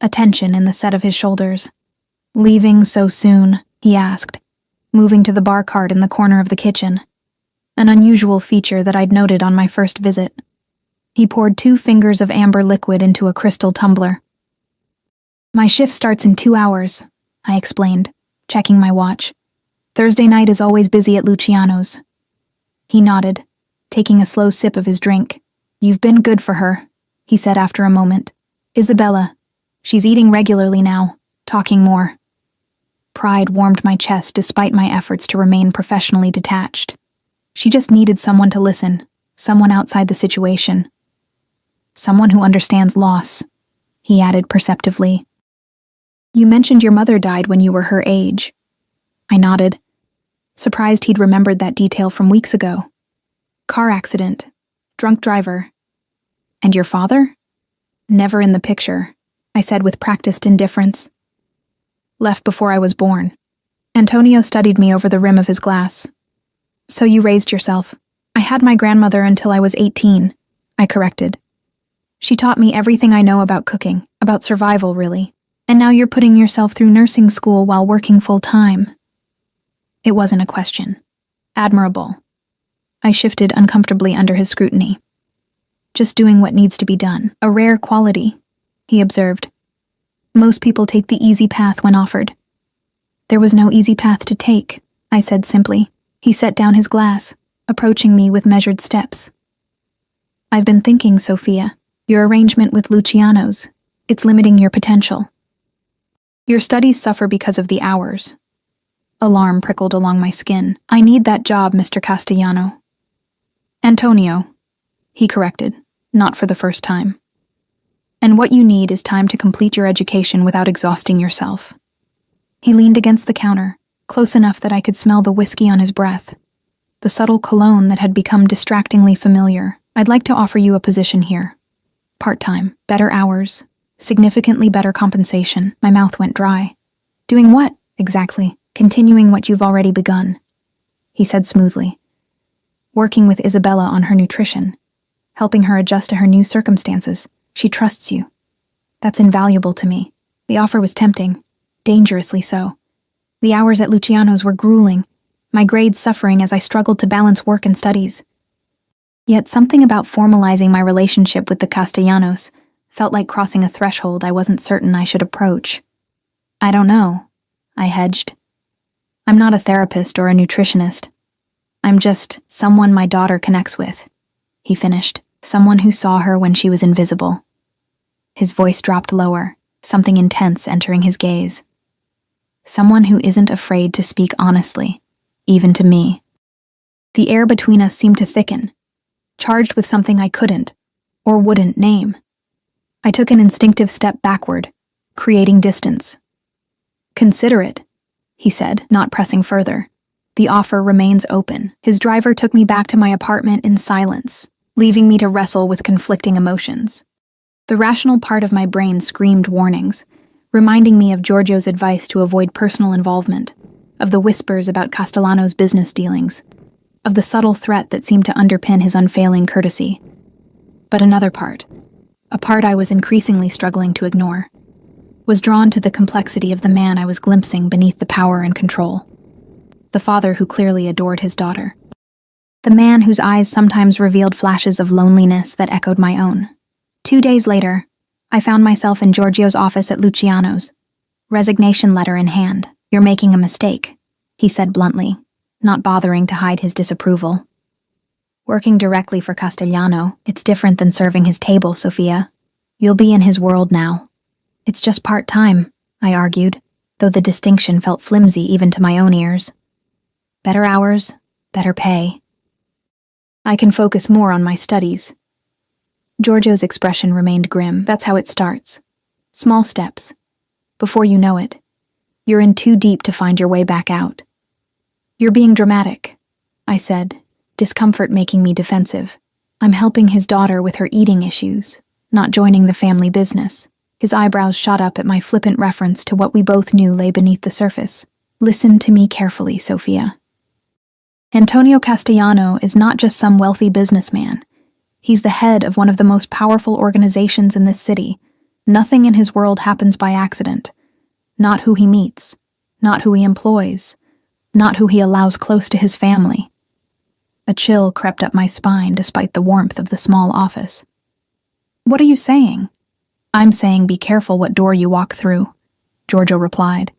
a tension in the set of his shoulders. "Leaving so soon?" he asked, moving to the bar cart in the corner of the kitchen, an unusual feature that I'd noted on my first visit. He poured 2 fingers of amber liquid into a crystal tumbler. "My shift starts in 2 hours, I explained, checking my watch. "Thursday night is always busy at Luciano's." He nodded, taking a slow sip of his drink. "You've been good for her," he said after a moment. "Isabella, she's eating regularly now, talking more." Pride warmed my chest despite my efforts to remain professionally detached. She just needed someone to listen, someone outside the situation. "Someone who understands loss," he added perceptively. "You mentioned your mother died when you were her age." I nodded, surprised he'd remembered that detail from weeks ago. "Car accident, drunk driver." "And your father?" "Never in the picture," I said with practiced indifference. "Left before I was born." Antonio studied me over the rim of his glass. "So you raised yourself." "I had my grandmother until I was 18, I corrected. "She taught me everything I know about cooking, about survival, really. And now you're putting yourself through nursing school while working full-time." It wasn't a question. Admirable. I shifted uncomfortably under his scrutiny. "Just doing what needs to be done. A rare quality," he observed. "Most people take the easy path when offered." "There was no easy path to take," I said simply. He set down his glass, approaching me with measured steps. "I've been thinking, Sophia, your arrangement with Luciano's, it's limiting your potential. Your studies suffer because of the hours." Alarm prickled along my skin. "I need that job, Mr. Castellano." "Antonio," he corrected, not for the first time. "And what you need is time to complete your education without exhausting yourself." He leaned against the counter, close enough that I could smell the whiskey on his breath, the subtle cologne that had become distractingly familiar. "I'd like to offer you a position here. Part-time, better hours, significantly better compensation." My mouth went dry. "Doing what, exactly?" "Continuing what you've already begun," he said smoothly. "Working with Isabella on her nutrition, helping her adjust to her new circumstances. She trusts you. That's invaluable to me." The offer was tempting, dangerously so. The hours at Luciano's were grueling, my grades suffering as I struggled to balance work and studies. Yet something about formalizing my relationship with the Castellanos, felt like crossing a threshold I wasn't certain I should approach. I don't know, I hedged. I'm not a therapist or a nutritionist. I'm just someone my daughter connects with, he finished, someone who saw her when she was invisible. His voice dropped lower, something intense entering his gaze. Someone who isn't afraid to speak honestly, even to me. The air between us seemed to thicken, charged with something I couldn't, or wouldn't name. I took an instinctive step backward, creating distance. Consider it, he said, not pressing further. The offer remains open. His driver took me back to my apartment in silence, leaving me to wrestle with conflicting emotions. The rational part of my brain screamed warnings, reminding me of Giorgio's advice to avoid personal involvement, of the whispers about Castellano's business dealings, of the subtle threat that seemed to underpin his unfailing courtesy. But another part, a part I was increasingly struggling to ignore, was drawn to the complexity of the man I was glimpsing beneath the power and control. The father who clearly adored his daughter. The man whose eyes sometimes revealed flashes of loneliness that echoed my own. 2 days later, I found myself in Giorgio's office at Luciano's, resignation letter in hand. You're making a mistake, he said bluntly, not bothering to hide his disapproval. Working directly for Castellano, it's different than serving his table, Sophia. You'll be in his world now. It's just part-time, I argued, though the distinction felt flimsy even to my own ears. Better hours, better pay. I can focus more on my studies. Giorgio's expression remained grim. That's how it starts. Small steps. Before you know it, you're in too deep to find your way back out. You're being dramatic, I said, discomfort making me defensive. I'm helping his daughter with her eating issues, not joining the family business. His eyebrows shot up at my flippant reference to what we both knew lay beneath the surface. Listen to me carefully, Sophia. Antonio Castellano is not just some wealthy businessman. He's the head of one of the most powerful organizations in this city. Nothing in his world happens by accident. Not who he meets, not who he employs, not who he allows close to his family. A chill crept up my spine despite the warmth of the small office. What are you saying? I'm saying be careful what door you walk through, Giorgio replied,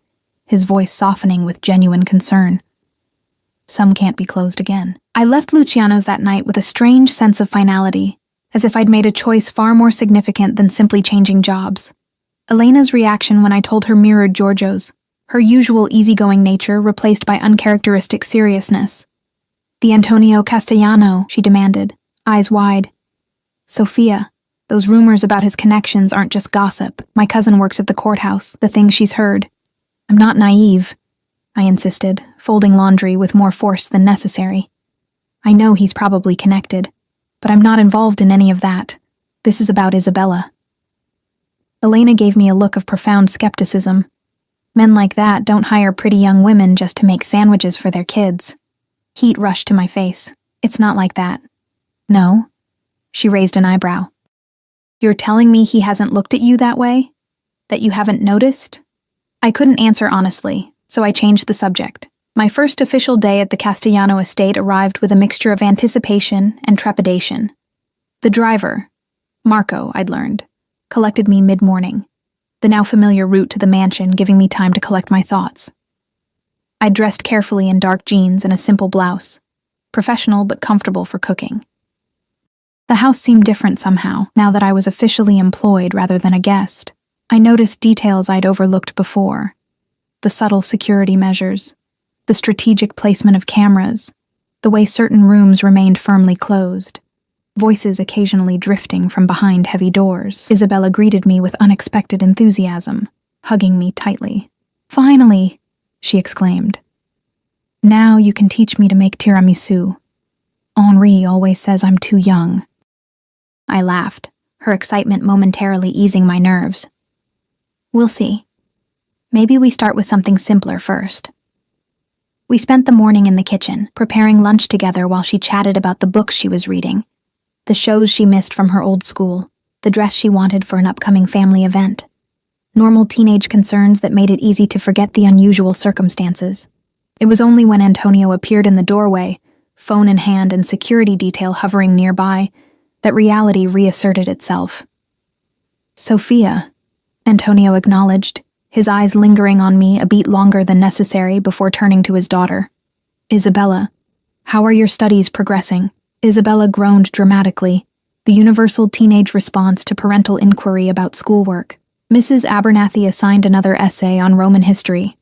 his voice softening with genuine concern. Some can't be closed again. I left Luciano's that night with a strange sense of finality, as if I'd made a choice far more significant than simply changing jobs. Elena's reaction when I told her mirrored Giorgio's, her usual easygoing nature replaced by uncharacteristic seriousness. The Antonio Castellano, she demanded, eyes wide. Sophia, those rumors about his connections aren't just gossip. My cousin works at the courthouse, the things she's heard. I'm not naive, I insisted, folding laundry with more force than necessary. I know he's probably connected, but I'm not involved in any of that. This is about Isabella. Elena gave me a look of profound skepticism. Men like that don't hire pretty young women just to make sandwiches for their kids. Heat rushed to my face. It's not like that. No? She raised an eyebrow. You're telling me he hasn't looked at you that way? That you haven't noticed? I couldn't answer honestly, so I changed the subject. My first official day at the Castellano estate arrived with a mixture of anticipation and trepidation. The driver, Marco, I'd learned, collected me mid-morning, the now familiar route to the mansion giving me time to collect my thoughts. I'd dressed carefully in dark jeans and a simple blouse, professional but comfortable for cooking. The house seemed different somehow, now that I was officially employed rather than a guest. I noticed details I'd overlooked before. The subtle security measures, the strategic placement of cameras, the way certain rooms remained firmly closed, voices occasionally drifting from behind heavy doors. Isabella greeted me with unexpected enthusiasm, hugging me tightly. Finally, she exclaimed. Now you can teach me to make tiramisu. Henri always says I'm too young. I laughed, her excitement momentarily easing my nerves. We'll see. Maybe we start with something simpler first. We spent the morning in the kitchen, preparing lunch together while she chatted about the books she was reading, the shows she missed from her old school, the dress she wanted for an upcoming family event. Normal teenage concerns that made it easy to forget the unusual circumstances. It was only when Antonio appeared in the doorway, phone in hand and security detail hovering nearby, that reality reasserted itself. Sophia, Antonio acknowledged, his eyes lingering on me a beat longer than necessary before turning to his daughter. Isabella, how are your studies progressing? Isabella groaned dramatically, the universal teenage response to parental inquiry about schoolwork. Mrs. Abernathy assigned another essay on Roman history.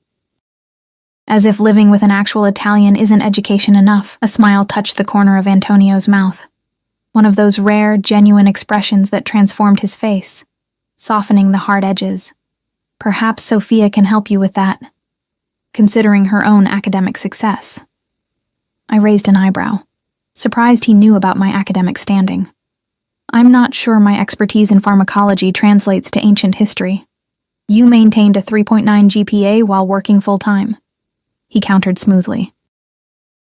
As if living with an actual Italian isn't education enough, a smile touched the corner of Antonio's mouth. One of those rare, genuine expressions that transformed his face, softening the hard edges. Perhaps Sophia can help you with that, considering her own academic success. I raised an eyebrow, surprised he knew about my academic standing. I'm not sure my expertise in pharmacology translates to ancient history. You maintained a 3.9 GPA while working full-time, he countered smoothly.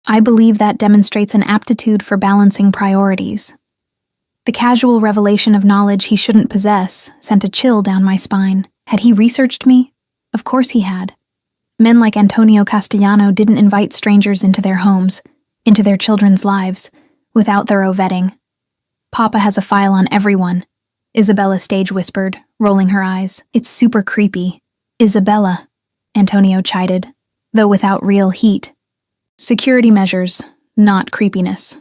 I believe that demonstrates an aptitude for balancing priorities. The casual revelation of knowledge he shouldn't possess sent a chill down my spine. Had he researched me? Of course he had. Men like Antonio Castellano didn't invite strangers into their homes, into their children's lives, without thorough vetting. Papa has a file on everyone, Isabella stage whispered, rolling her eyes. It's super creepy. Isabella, Antonio chided, though without real heat. Security measures, not creepiness.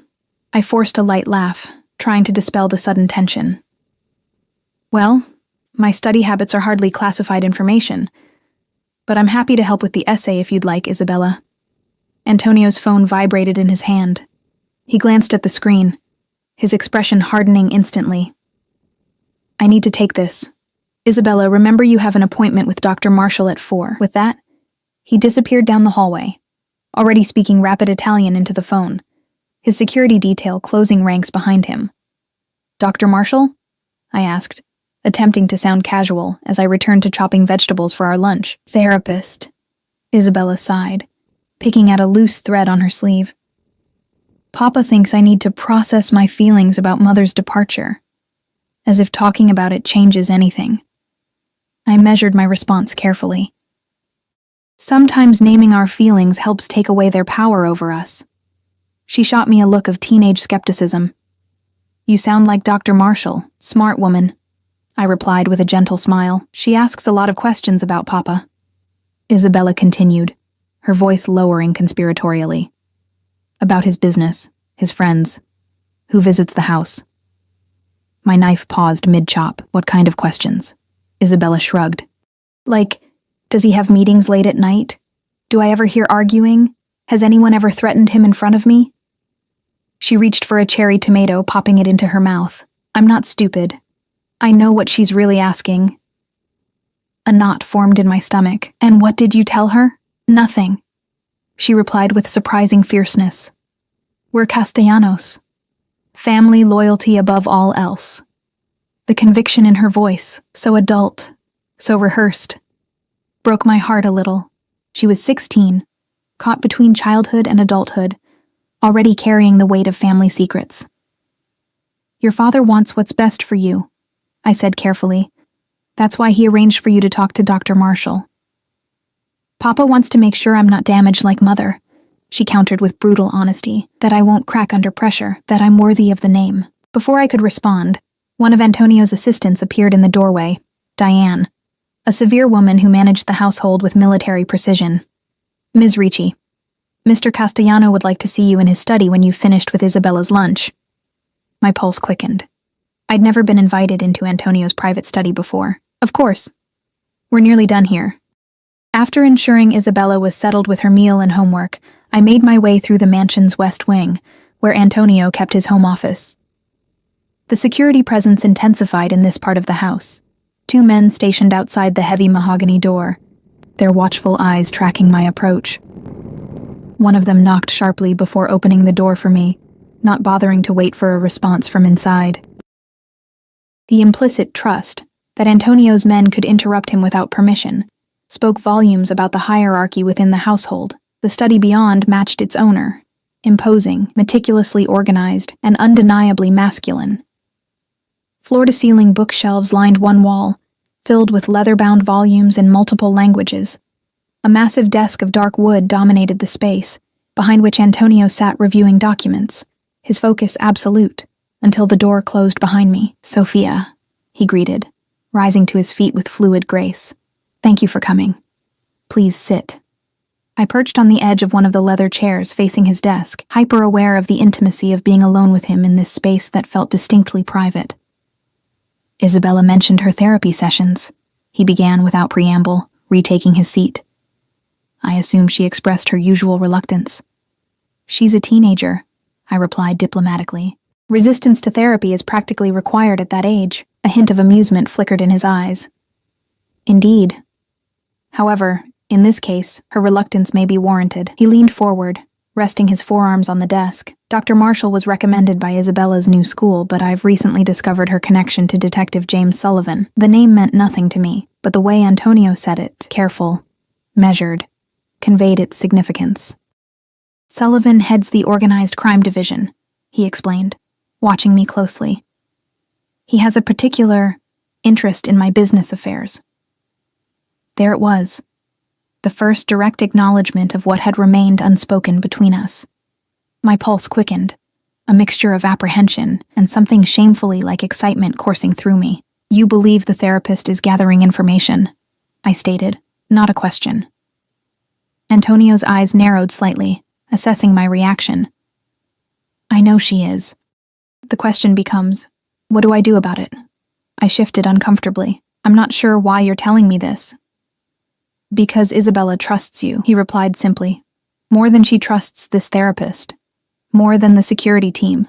I forced a light laugh, trying to dispel the sudden tension. Well, my study habits are hardly classified information, but I'm happy to help with the essay if you'd like, Isabella. Antonio's phone vibrated in his hand. He glanced at the screen, his expression hardening instantly. I need to take this. Isabella, remember you have an appointment with Dr. Marshall at 4. With that, he disappeared down the hallway, already speaking rapid Italian into the phone, his security detail closing ranks behind him. Dr. Marshall? I asked, attempting to sound casual as I returned to chopping vegetables for our lunch. Therapist, Isabella sighed, picking at a loose thread on her sleeve. Papa thinks I need to process my feelings about Mother's departure, as if talking about it changes anything. I measured my response carefully. Sometimes naming our feelings helps take away their power over us. She shot me a look of teenage skepticism. You sound like Dr. Marshall, smart woman, I replied with a gentle smile. She asks a lot of questions about Papa. Isabella continued, her voice lowering conspiratorially. About his business, his friends, who visits the house. My knife paused mid-chop. What kind of questions? Isabella shrugged. Like, does he have meetings late at night? Do I ever hear arguing? Has anyone ever threatened him in front of me? She reached for a cherry tomato, popping it into her mouth. I'm not stupid. I know what she's really asking. A knot formed in my stomach. And what did you tell her? Nothing, she replied with surprising fierceness. We're Castellanos. Family loyalty above all else. The conviction in her voice, so adult, so rehearsed, broke my heart a little. She was 16, caught between childhood and adulthood, already carrying the weight of family secrets. Your father wants what's best for you, I said carefully. That's why he arranged for you to talk to Dr. Marshall. Papa wants to make sure I'm not damaged like Mother, she countered with brutal honesty, that I won't crack under pressure, that I'm worthy of the name. Before I could respond, one of Antonio's assistants appeared in the doorway, Diane, a severe woman who managed the household with military precision. Ms. Ricci, Mr. Castellano would like to see you in his study when you've finished with Isabella's lunch. My pulse quickened. I'd never been invited into Antonio's private study before. Of course. We're nearly done here. After ensuring Isabella was settled with her meal and homework, I made my way through the mansion's west wing, where Antonio kept his home office. The security presence intensified in this part of the house. 2 men stationed outside the heavy mahogany door, their watchful eyes tracking my approach. One of them knocked sharply before opening the door for me, not bothering to wait for a response from inside. The implicit trust that Antonio's men could interrupt him without permission spoke volumes about the hierarchy within the household. The study beyond matched its owner, imposing, meticulously organized, and undeniably masculine. Floor-to-ceiling bookshelves lined one wall, filled with leather-bound volumes in multiple languages. A massive desk of dark wood dominated the space, behind which Antonio sat reviewing documents, his focus absolute, until the door closed behind me. Sophia, he greeted, rising to his feet with fluid grace. "Thank you for coming. Please sit." I perched on the edge of one of the leather chairs facing his desk, hyper-aware of the intimacy of being alone with him in this space that felt distinctly private. "Isabella mentioned her therapy sessions," he began without preamble, retaking his seat. I assume she expressed her usual reluctance. "She's a teenager," I replied diplomatically. "Resistance to therapy is practically required at that age." A hint of amusement flickered in his eyes. "Indeed. However, in this case, her reluctance may be warranted." He leaned forward, resting his forearms on the desk. "Dr. Marshall was recommended by Isabella's new school, but I've recently discovered her connection to Detective James Sullivan." The name meant nothing to me, but the way Antonio said it, careful, measured, conveyed its significance. "Sullivan heads the organized crime division," he explained, watching me closely. "He has a particular interest in my business affairs." There it was, the first direct acknowledgement of what had remained unspoken between us. My pulse quickened, a mixture of apprehension and something shamefully like excitement coursing through me. "You believe the therapist is gathering information," I stated, not a question. Antonio's eyes narrowed slightly, assessing my reaction. "I know she is. The question becomes, what do I do about it?" I shifted uncomfortably. "I'm not sure why you're telling me this." "Because Isabella trusts you," he replied simply. "More than she trusts this therapist. More than the security team.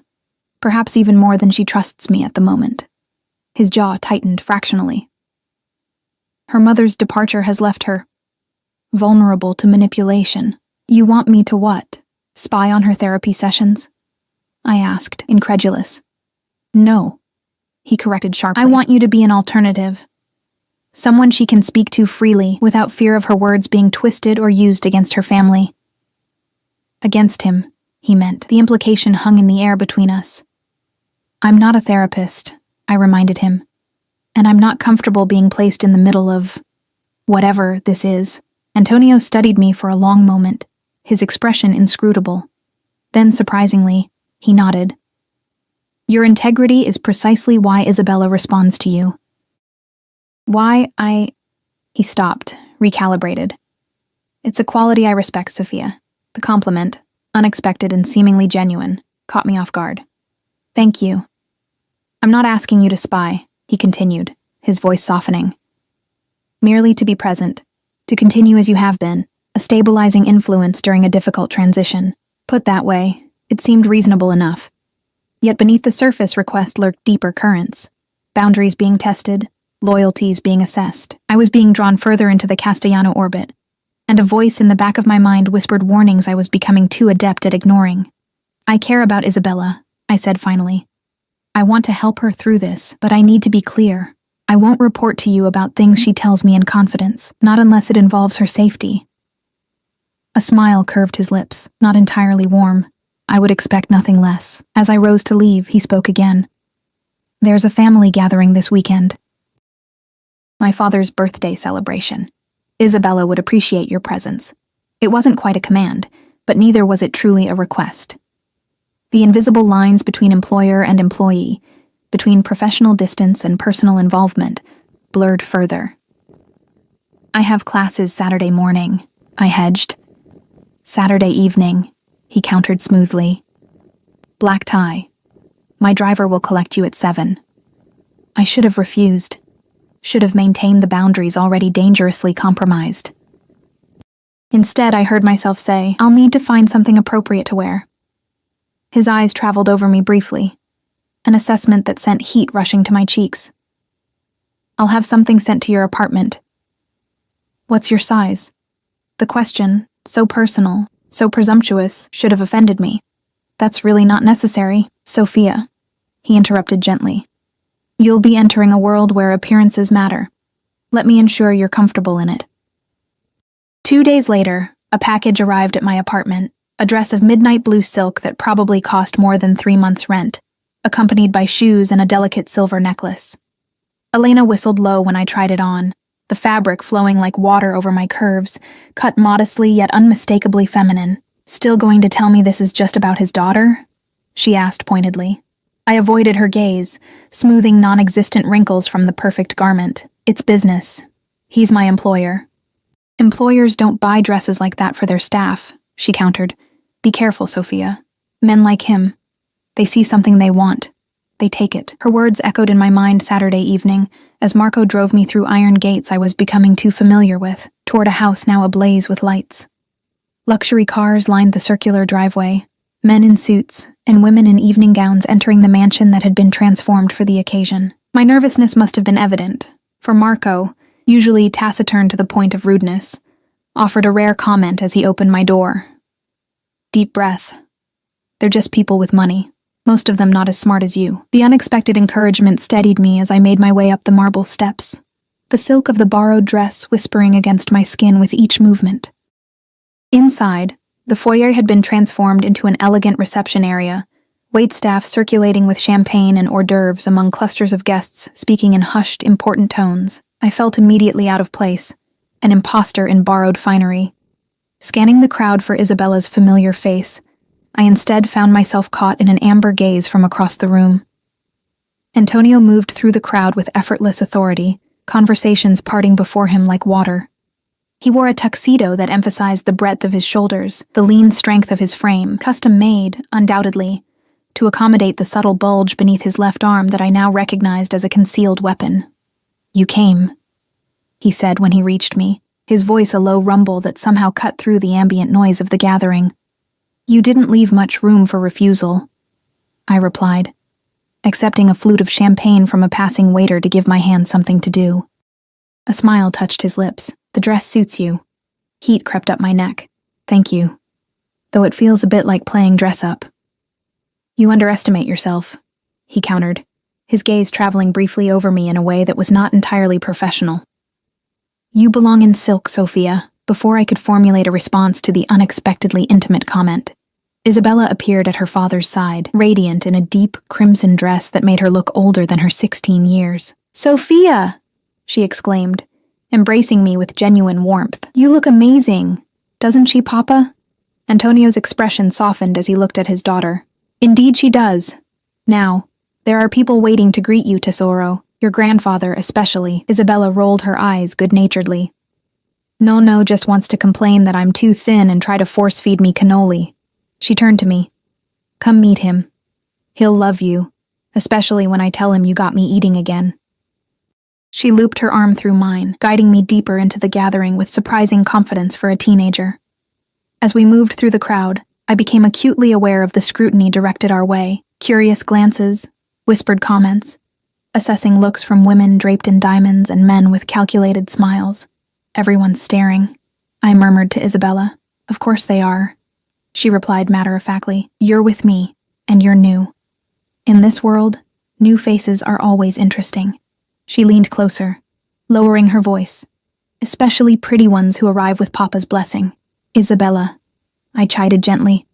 Perhaps even more than she trusts me at the moment." His jaw tightened fractionally. "Her mother's departure has left her vulnerable to manipulation." "You want me to what? Spy on her therapy sessions?" I asked, incredulous. "No," he corrected sharply. "I want you to be an alternative. Someone she can speak to freely, without fear of her words being twisted or used against her family." Against him, he meant. The implication hung in the air between us. "I'm not a therapist," I reminded him. "And I'm not comfortable being placed in the middle of whatever this is." Antonio studied me for a long moment, his expression inscrutable. Then, surprisingly, he nodded. "Your integrity is precisely why Isabella responds to you." He stopped, recalibrated. "It's a quality I respect, Sophia." The compliment, unexpected and seemingly genuine, caught me off guard. "Thank you." "I'm not asking you to spy," he continued, his voice softening. "Merely to be present, to continue as you have been, a stabilizing influence during a difficult transition." Put that way, it seemed reasonable enough. Yet beneath the surface request lurked deeper currents, boundaries being tested, loyalties being assessed. I was being drawn further into the Castellano orbit, and a voice in the back of my mind whispered warnings I was becoming too adept at ignoring. "I care about Isabella," I said finally. "I want to help her through this, but I need to be clear. I won't report to you about things she tells me in confidence, not unless it involves her safety." A smile curved his lips, not entirely warm. I would expect nothing less. As I rose to leave, he spoke again. "There's a family gathering this weekend. My father's birthday celebration. Isabella would appreciate your presence." It wasn't quite a command, but neither was it truly a request. The invisible lines between employer and employee, between professional distance and personal involvement, blurred further. "I have classes Saturday morning," I hedged. "Saturday evening," he countered smoothly. "Black tie. My driver will collect you at 7. I should have refused. Should have maintained the boundaries already dangerously compromised. Instead, I heard myself say, "I'll need to find something appropriate to wear." His eyes traveled over me briefly, an assessment that sent heat rushing to my cheeks. "I'll have something sent to your apartment." "What's your size?" The question, so personal, so presumptuous, should have offended me. "That's really not necessary, Sophia," he interrupted gently. "You'll be entering a world where appearances matter. Let me ensure you're comfortable in it." 2 days later, a package arrived at my apartment, a dress of midnight blue silk that probably cost more than 3 months' rent, accompanied by shoes and a delicate silver necklace. Elena whistled low when I tried it on, the fabric flowing like water over my curves, cut modestly yet unmistakably feminine. "Still going to tell me this is just about his daughter?" she asked pointedly. I avoided her gaze, smoothing non-existent wrinkles from the perfect garment. It's business. He's my employer. Employers don't buy dresses like that for their staff, she countered. Be careful, Sophia. Men like him. They see something they want. They take it. Her words echoed in my mind Saturday evening, as Marco drove me through iron gates I was becoming too familiar with, toward a house now ablaze with lights. Luxury cars lined the circular driveway, men in suits and women in evening gowns entering the mansion that had been transformed for the occasion. My nervousness must have been evident, for Marco, usually taciturn to the point of rudeness, offered a rare comment as he opened my door. Deep breath. They're just people with money. Most of them not as smart as you. The unexpected encouragement steadied me as I made my way up the marble steps, the silk of the borrowed dress whispering against my skin with each movement. Inside, the foyer had been transformed into an elegant reception area, waitstaff circulating with champagne and hors d'oeuvres among clusters of guests speaking in hushed, important tones. I felt immediately out of place, an imposter in borrowed finery. Scanning the crowd for Isabella's familiar face, I instead found myself caught in an amber gaze from across the room. Antonio moved through the crowd with effortless authority, conversations parting before him like water. He wore a tuxedo that emphasized the breadth of his shoulders, the lean strength of his frame, custom-made, undoubtedly, to accommodate the subtle bulge beneath his left arm that I now recognized as a concealed weapon. "You came," he said when he reached me, his voice a low rumble that somehow cut through the ambient noise of the gathering. "You didn't leave much room for refusal," I replied, accepting a flute of champagne from a passing waiter to give my hand something to do. A smile touched his lips. "The dress suits you." Heat crept up my neck. "Thank you. Though it feels a bit like playing dress-up." "You underestimate yourself," he countered, his gaze traveling briefly over me in a way that was not entirely professional. "You belong in silk, Sophia." Before I could formulate a response to the unexpectedly intimate comment, Isabella appeared at her father's side, radiant in a deep crimson dress that made her look older than her 16 years. "Sophia!" she exclaimed, embracing me with genuine warmth. "You look amazing. Doesn't she, Papa?" Antonio's expression softened as he looked at his daughter. "Indeed she does. Now, there are people waiting to greet you, Tesoro. Your grandfather, especially." Isabella rolled her eyes good-naturedly. "No, just wants to complain that I'm too thin and try to force-feed me cannoli." She turned to me. "Come meet him. He'll love you, especially when I tell him you got me eating again." She looped her arm through mine, guiding me deeper into the gathering with surprising confidence for a teenager. As we moved through the crowd, I became acutely aware of the scrutiny directed our way, curious glances, whispered comments, assessing looks from women draped in diamonds and men with calculated smiles. "Everyone's staring," I murmured to Isabella. "Of course they are," she replied matter-of-factly. "You're with me, and you're new. In this world, new faces are always interesting." She leaned closer, lowering her voice. "Especially pretty ones who arrive with Papa's blessing." "Isabella," I chided gently.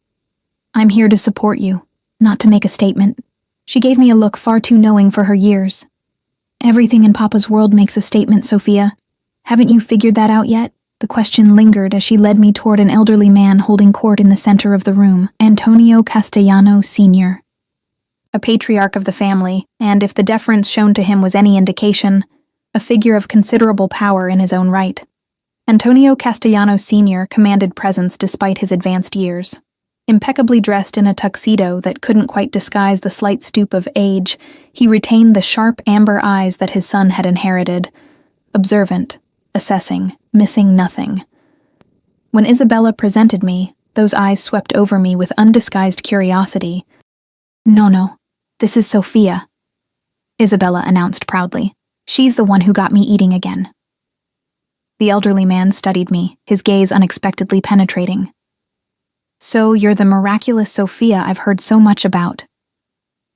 "I'm here to support you, not to make a statement." She gave me a look far too knowing for her years. "Everything in Papa's world makes a statement, Sophia. Haven't you figured that out yet?" The question lingered as she led me toward an elderly man holding court in the center of the room, Antonio Castellano Sr., a patriarch of the family, and if the deference shown to him was any indication, a figure of considerable power in his own right. Antonio Castellano Sr. commanded presence despite his advanced years. Impeccably dressed in a tuxedo that couldn't quite disguise the slight stoop of age, he retained the sharp amber eyes that his son had inherited, observant, assessing, missing nothing. When Isabella presented me, those eyes swept over me with undisguised curiosity. No, this is Sophia," Isabella announced proudly. "She's the one who got me eating again." The elderly man studied me, his gaze unexpectedly penetrating. "So you're the miraculous Sophia I've heard so much about."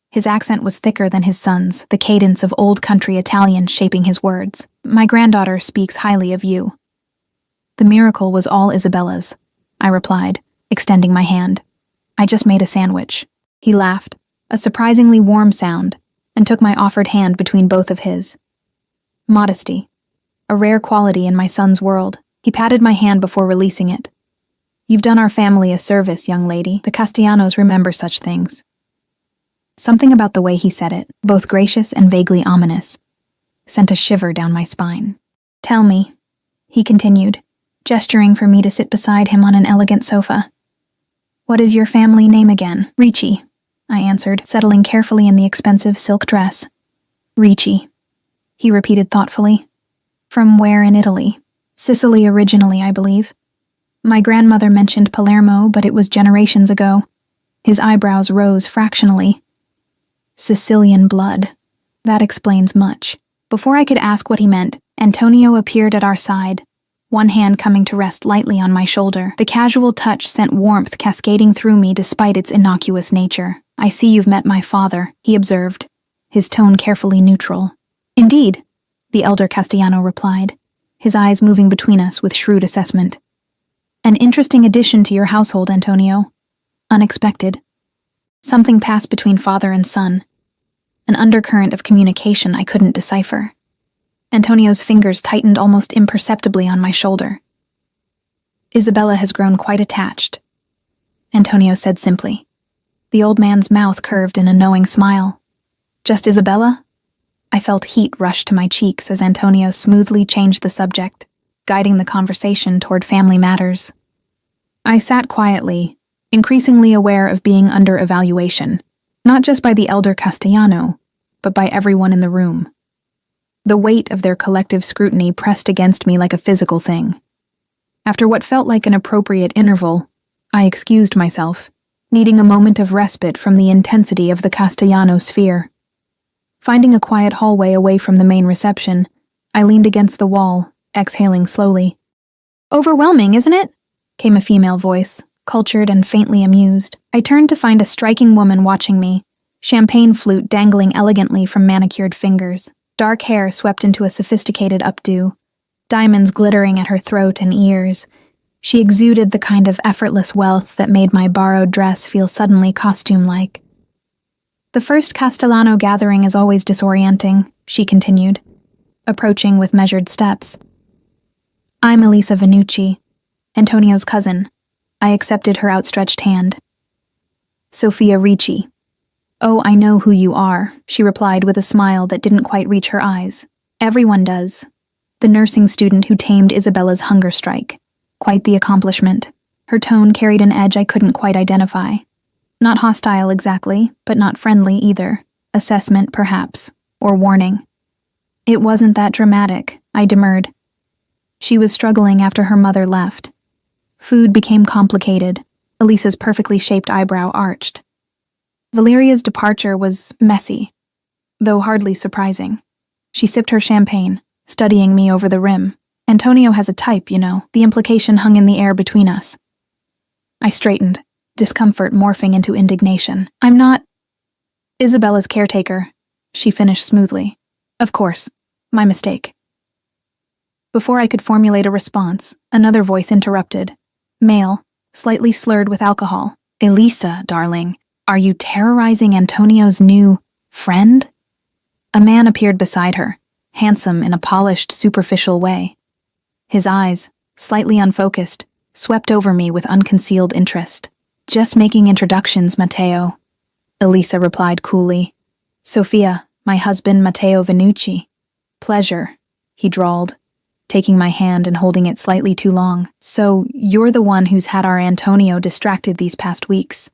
His accent was thicker than his son's, the cadence of old country Italian shaping his words. "My granddaughter speaks highly of you." "The miracle was all Isabella's," I replied, extending my hand. "I just made a sandwich." He laughed, a surprisingly warm sound, and took my offered hand between both of his. Modesty, a rare quality in my son's world. He patted my hand before releasing it. "You've done our family a service, young lady. The Castellanos remember such things." Something about the way he said it, both gracious and vaguely ominous, sent a shiver down my spine. "Tell me," he continued, gesturing for me to sit beside him on an elegant sofa. "What is your family name again?" "Ricci," I answered, settling carefully in the expensive silk dress. "Ricci," he repeated thoughtfully. "From where in Italy?" "Sicily originally, I believe. My grandmother mentioned Palermo, but it was generations ago." His eyebrows rose fractionally. "Sicilian blood. That explains much." Before I could ask what he meant, Antonio appeared at our side, one hand coming to rest lightly on my shoulder. The casual touch sent warmth cascading through me despite its innocuous nature. "I see you've met my father," he observed, his tone carefully neutral. "Indeed," the elder Castellano replied, his eyes moving between us with shrewd assessment. "An interesting addition to your household, Antonio. Unexpected. Something passed between father and son. An undercurrent of communication I couldn't decipher." Antonio's fingers tightened almost imperceptibly on my shoulder. "Isabella has grown quite attached," Antonio said simply. The old man's mouth curved in a knowing smile. "Just Isabella?" I felt heat rush to my cheeks as Antonio smoothly changed the subject, guiding the conversation toward family matters. I sat quietly, increasingly aware of being under evaluation, not just by the elder Castellano, but by everyone in the room. The weight of their collective scrutiny pressed against me like a physical thing. After what felt like an appropriate interval, I excused myself, needing a moment of respite from the intensity of the Castellano sphere. Finding a quiet hallway away from the main reception, I leaned against the wall, exhaling slowly. "Overwhelming, isn't it?" came a female voice, cultured and faintly amused. I turned to find a striking woman watching me, champagne flute dangling elegantly from manicured fingers, dark hair swept into a sophisticated updo, diamonds glittering at her throat and ears. She exuded the kind of effortless wealth that made my borrowed dress feel suddenly costume-like. "The first Castellano gathering is always disorienting," she continued, approaching with measured steps. "I'm Elisa Vannucci, Antonio's cousin." I accepted her outstretched hand. "Sofia Ricci." "Oh, I know who you are," she replied with a smile that didn't quite reach her eyes. "Everyone does. The nursing student who tamed Isabella's hunger strike. Quite the accomplishment." Her tone carried an edge I couldn't quite identify. Not hostile exactly, but not friendly either. Assessment, perhaps, or warning. "It wasn't that dramatic," I demurred. "She was struggling after her mother left. Food became complicated." Elisa's perfectly shaped eyebrow arched. "Valeria's departure was messy, though hardly surprising." She sipped her champagne, studying me over the rim. "Antonio has a type, you know." The implication hung in the air between us. I straightened, discomfort morphing into indignation. "I'm not Isabella's caretaker," she finished smoothly. "Of course, my mistake." Before I could formulate a response, another voice interrupted. Male, slightly slurred with alcohol. "Elisa, darling, are you terrorizing Antonio's new friend?" A man appeared beside her, handsome in a polished, superficial way. His eyes, slightly unfocused, swept over me with unconcealed interest. "Just making introductions, Matteo," Elisa replied coolly. "Sofia, my husband Matteo Vannucci." "Pleasure," he drawled, taking my hand and holding it slightly too long. "So, you're the one who's had our Antonio distracted these past weeks."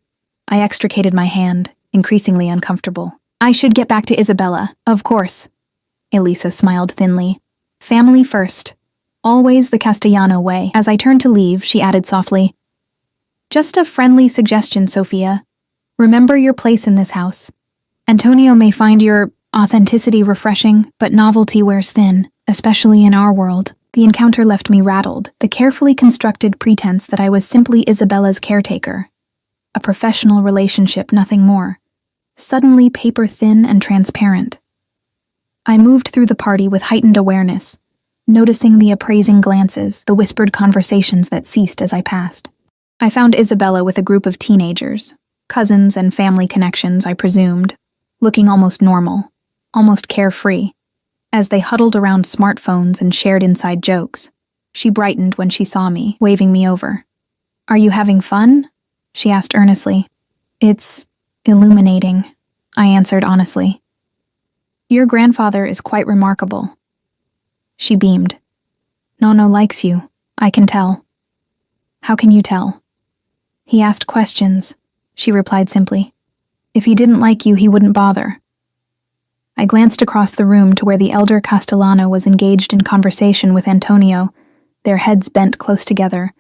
I extricated my hand, increasingly uncomfortable. "I should get back to Isabella, of course." Elisa smiled thinly. "Family first. Always the Castellano way." As I turned to leave, she added softly, "Just a friendly suggestion, Sofia. Remember your place in this house. Antonio may find your authenticity refreshing, but novelty wears thin, especially in our world." The encounter left me rattled, the carefully constructed pretense that I was simply Isabella's caretaker. A professional relationship, nothing more. Suddenly paper-thin and transparent. I moved through the party with heightened awareness, noticing the appraising glances, the whispered conversations that ceased as I passed. I found Isabella with a group of teenagers, cousins and family connections, I presumed, looking almost normal, almost carefree. As they huddled around smartphones and shared inside jokes, she brightened when she saw me, waving me over. "Are you having fun?" she asked earnestly. "It's illuminating," I answered honestly. Your grandfather is quite remarkable. She beamed. Nono likes you, I can tell. How can you tell? He asked questions, she replied simply. If he didn't like you, he wouldn't bother. I glanced across the room to where the elder Castellano was engaged in conversation with Antonio, their heads bent close together,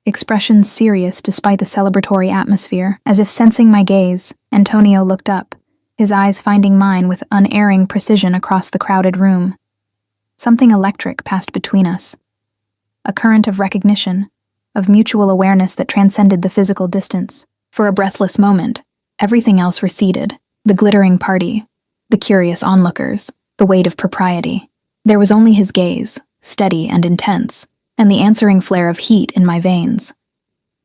expressions serious despite the celebratory atmosphere. As if sensing my gaze, Antonio looked up, his eyes finding mine with unerring precision across the crowded room. Something electric passed between us. A current of recognition, of mutual awareness that transcended the physical distance. For a breathless moment, everything else receded, the glittering party, the curious onlookers, the weight of propriety. There was only his gaze, steady and intense, and the answering flare of heat in my veins.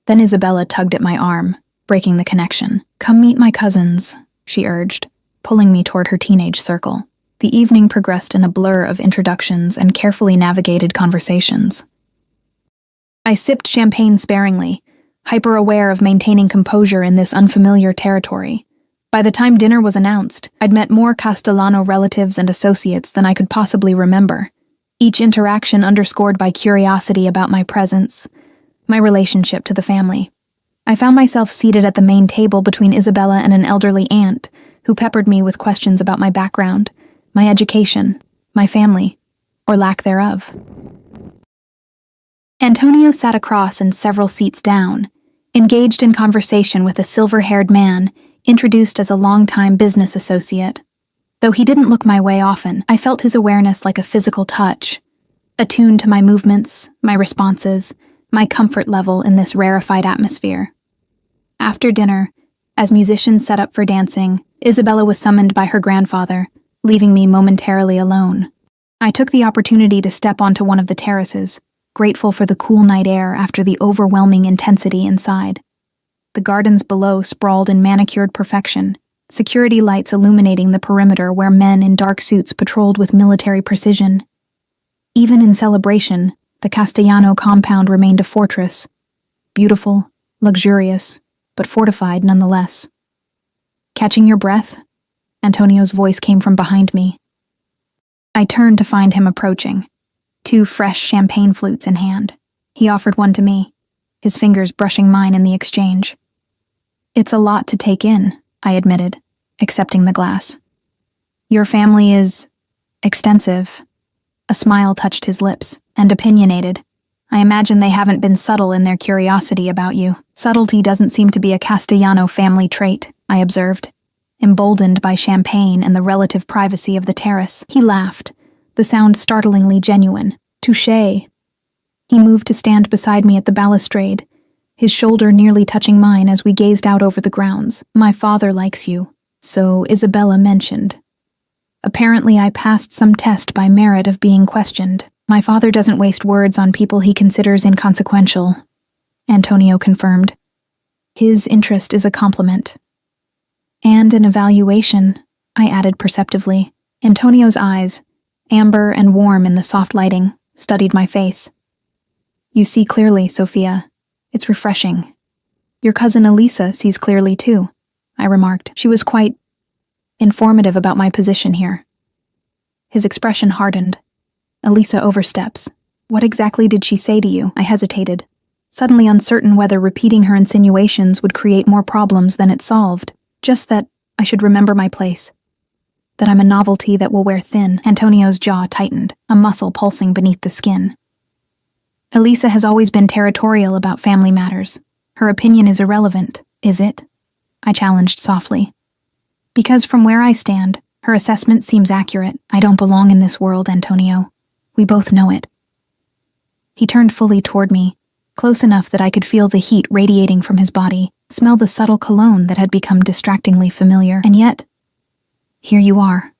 Then Isabella tugged at my arm, breaking the connection. Come meet my cousins, she urged, pulling me toward her teenage circle. The evening progressed in a blur of introductions and carefully navigated conversations. I sipped champagne sparingly, hyper-aware of maintaining composure in this unfamiliar territory. By the time dinner was announced, I'd met more Castellano relatives and associates than I could possibly remember, each interaction underscored by curiosity about my presence, my relationship to the family. I found myself seated at the main table between Isabella and an elderly aunt, who peppered me with questions about my background, my education, my family, or lack thereof. Antonio sat across and several seats down, engaged in conversation with a silver-haired man, introduced as a longtime business associate. Though he didn't look my way often, I felt his awareness like a physical touch, attuned to my movements, my responses, my comfort level in this rarefied atmosphere. After dinner, as musicians set up for dancing, Isabella was summoned by her grandfather, leaving me momentarily alone. I took the opportunity to step onto one of the terraces, grateful for the cool night air after the overwhelming intensity inside. The gardens below sprawled in manicured perfection, security lights illuminating the perimeter where men in dark suits patrolled with military precision. Even in celebration, the Castellano compound remained a fortress, beautiful, luxurious, but fortified nonetheless. Catching your breath? Antonio's voice came from behind me. I turned to find him approaching, 2 fresh champagne flutes in hand. He offered one to me, his fingers brushing mine in the exchange. It's a lot to take in, I admitted, accepting the glass. Your family is extensive. A smile touched his lips, and opinionated. I imagine they haven't been subtle in their curiosity about you. Subtlety doesn't seem to be a Castellano family trait, I observed, emboldened by champagne and the relative privacy of the terrace. He laughed, the sound startlingly genuine. Touché. He moved to stand beside me at the balustrade, his shoulder nearly touching mine as we gazed out over the grounds. My father likes you, so Isabella mentioned. Apparently I passed some test by merit of being questioned. My father doesn't waste words on people he considers inconsequential, Antonio confirmed. His interest is a compliment. And an evaluation, I added perceptively. Antonio's eyes, amber and warm in the soft lighting, studied my face. You see clearly, Sophia. It's refreshing. Your cousin Elisa sees clearly too, I remarked. She was quite informative about my position here. His expression hardened. Elisa oversteps. What exactly did she say to you? I hesitated, suddenly uncertain whether repeating her insinuations would create more problems than it solved. Just that I should remember my place. That I'm a novelty that will wear thin. Antonio's jaw tightened, a muscle pulsing beneath the skin. Elisa has always been territorial about family matters. Her opinion is irrelevant, is it? I challenged softly. Because from where I stand, her assessment seems accurate. I don't belong in this world, Antonio. We both know it. He turned fully toward me, close enough that I could feel the heat radiating from his body, smell the subtle cologne that had become distractingly familiar, and yet, here you are,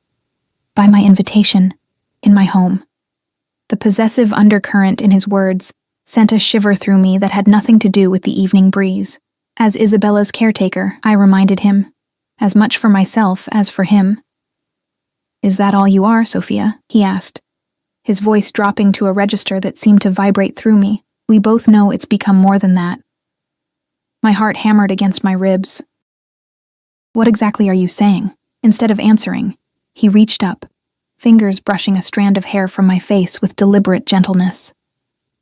by my invitation, in my home. The possessive undercurrent in his words sent a shiver through me that had nothing to do with the evening breeze. As Isabella's caretaker, I reminded him, as much for myself as for him. Is that all you are, Sophia? He asked, his voice dropping to a register that seemed to vibrate through me. We both know it's become more than that. My heart hammered against my ribs. What exactly are you saying? Instead of answering, he reached up, fingers brushing a strand of hair from my face with deliberate gentleness.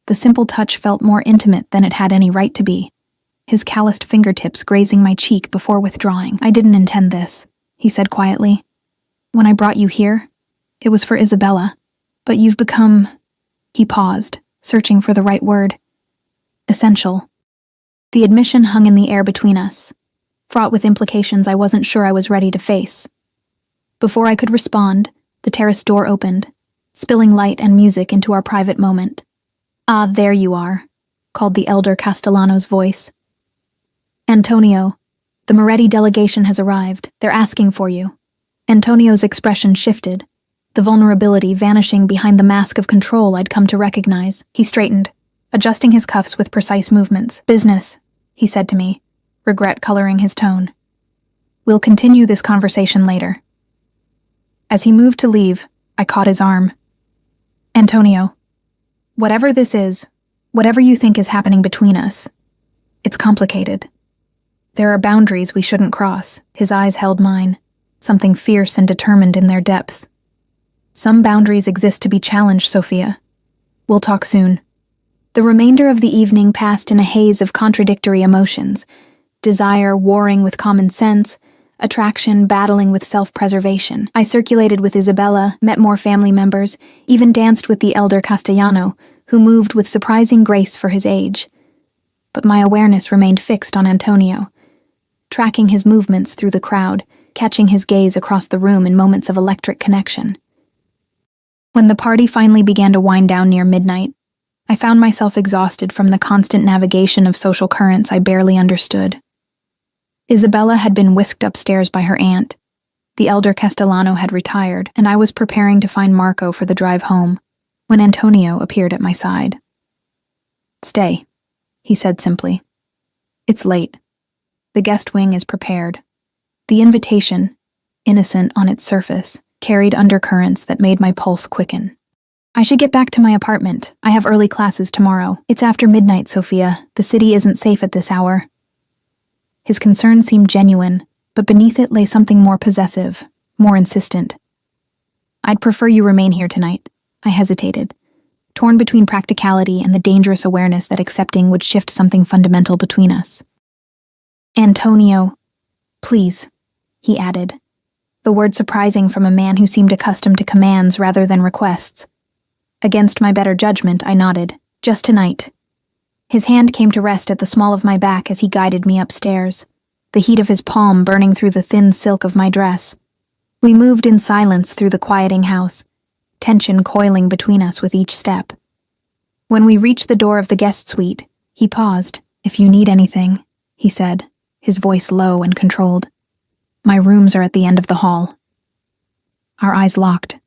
The simple touch felt more intimate than it had any right to be, his calloused fingertips grazing my cheek before withdrawing. "I didn't intend this," he said quietly. "When I brought you here, it was for Isabella, but you've become—" He paused, searching for the right word. "Essential." The admission hung in the air between us, fraught with implications I wasn't sure I was ready to face. Before I could respond, the terrace door opened, spilling light and music into our private moment. "Ah, there you are," called the elder Castellano's voice. "Antonio, the Moretti delegation has arrived. They're asking for you." Antonio's expression shifted, the vulnerability vanishing behind the mask of control I'd come to recognize. He straightened, adjusting his cuffs with precise movements. "Business," he said to me, regret coloring his tone. "We'll continue this conversation later." As he moved to leave, I caught his arm. "Antonio, whatever this is, whatever you think is happening between us, it's complicated. There are boundaries we shouldn't cross." His eyes held mine, something fierce and determined in their depths. "Some boundaries exist to be challenged, Sophia. We'll talk soon." The remainder of the evening passed in a haze of contradictory emotions, desire warring with common sense, attraction battling with self-preservation. I circulated with Isabella, met more family members, even danced with the elder Castellano, who moved with surprising grace for his age. But my awareness remained fixed on Antonio, tracking his movements through the crowd, catching his gaze across the room in moments of electric connection. When the party finally began to wind down near midnight, I found myself exhausted from the constant navigation of social currents I barely understood. Isabella had been whisked upstairs by her aunt, the elder Castellano had retired, and I was preparing to find Marco for the drive home, when Antonio appeared at my side. "Stay," he said simply. "It's late. The guest wing is prepared." The invitation, innocent on its surface, carried undercurrents that made my pulse quicken. "I should get back to my apartment. I have early classes tomorrow." "It's after midnight, Sophia. The city isn't safe at this hour." His concern seemed genuine, but beneath it lay something more possessive, more insistent. "I'd prefer you remain here tonight." I hesitated, torn between practicality and the dangerous awareness that accepting would shift something fundamental between us. "Antonio, please," he added, the word surprising from a man who seemed accustomed to commands rather than requests. Against my better judgment, I nodded. "Just tonight." His hand came to rest at the small of my back as he guided me upstairs, the heat of his palm burning through the thin silk of my dress. We moved in silence through the quieting house, tension coiling between us with each step. When we reached the door of the guest suite, he paused. "If you need anything," he said, his voice low and controlled. "My rooms are at the end of the hall." Our eyes locked,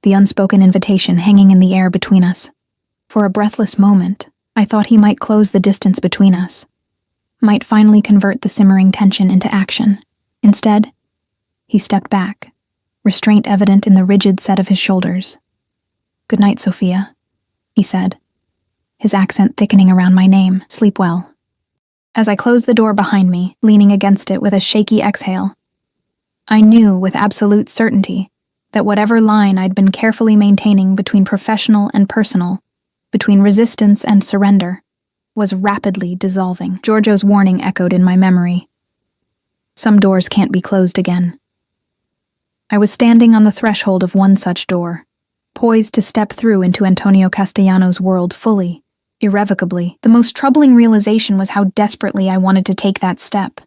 the unspoken invitation hanging in the air between us. For a breathless moment, I thought he might close the distance between us, might finally convert the simmering tension into action. Instead, he stepped back, restraint evident in the rigid set of his shoulders. "Good night, Sophia," he said, his accent thickening around my name. "Sleep well." As I closed the door behind me, leaning against it with a shaky exhale, I knew with absolute certainty that whatever line I'd been carefully maintaining between professional and personal, between resistance and surrender, was rapidly dissolving. Giorgio's warning echoed in my memory. Some doors can't be closed again. I was standing on the threshold of one such door, poised to step through into Antonio Castellano's world fully, irrevocably. The most troubling realization was how desperately I wanted to take that step.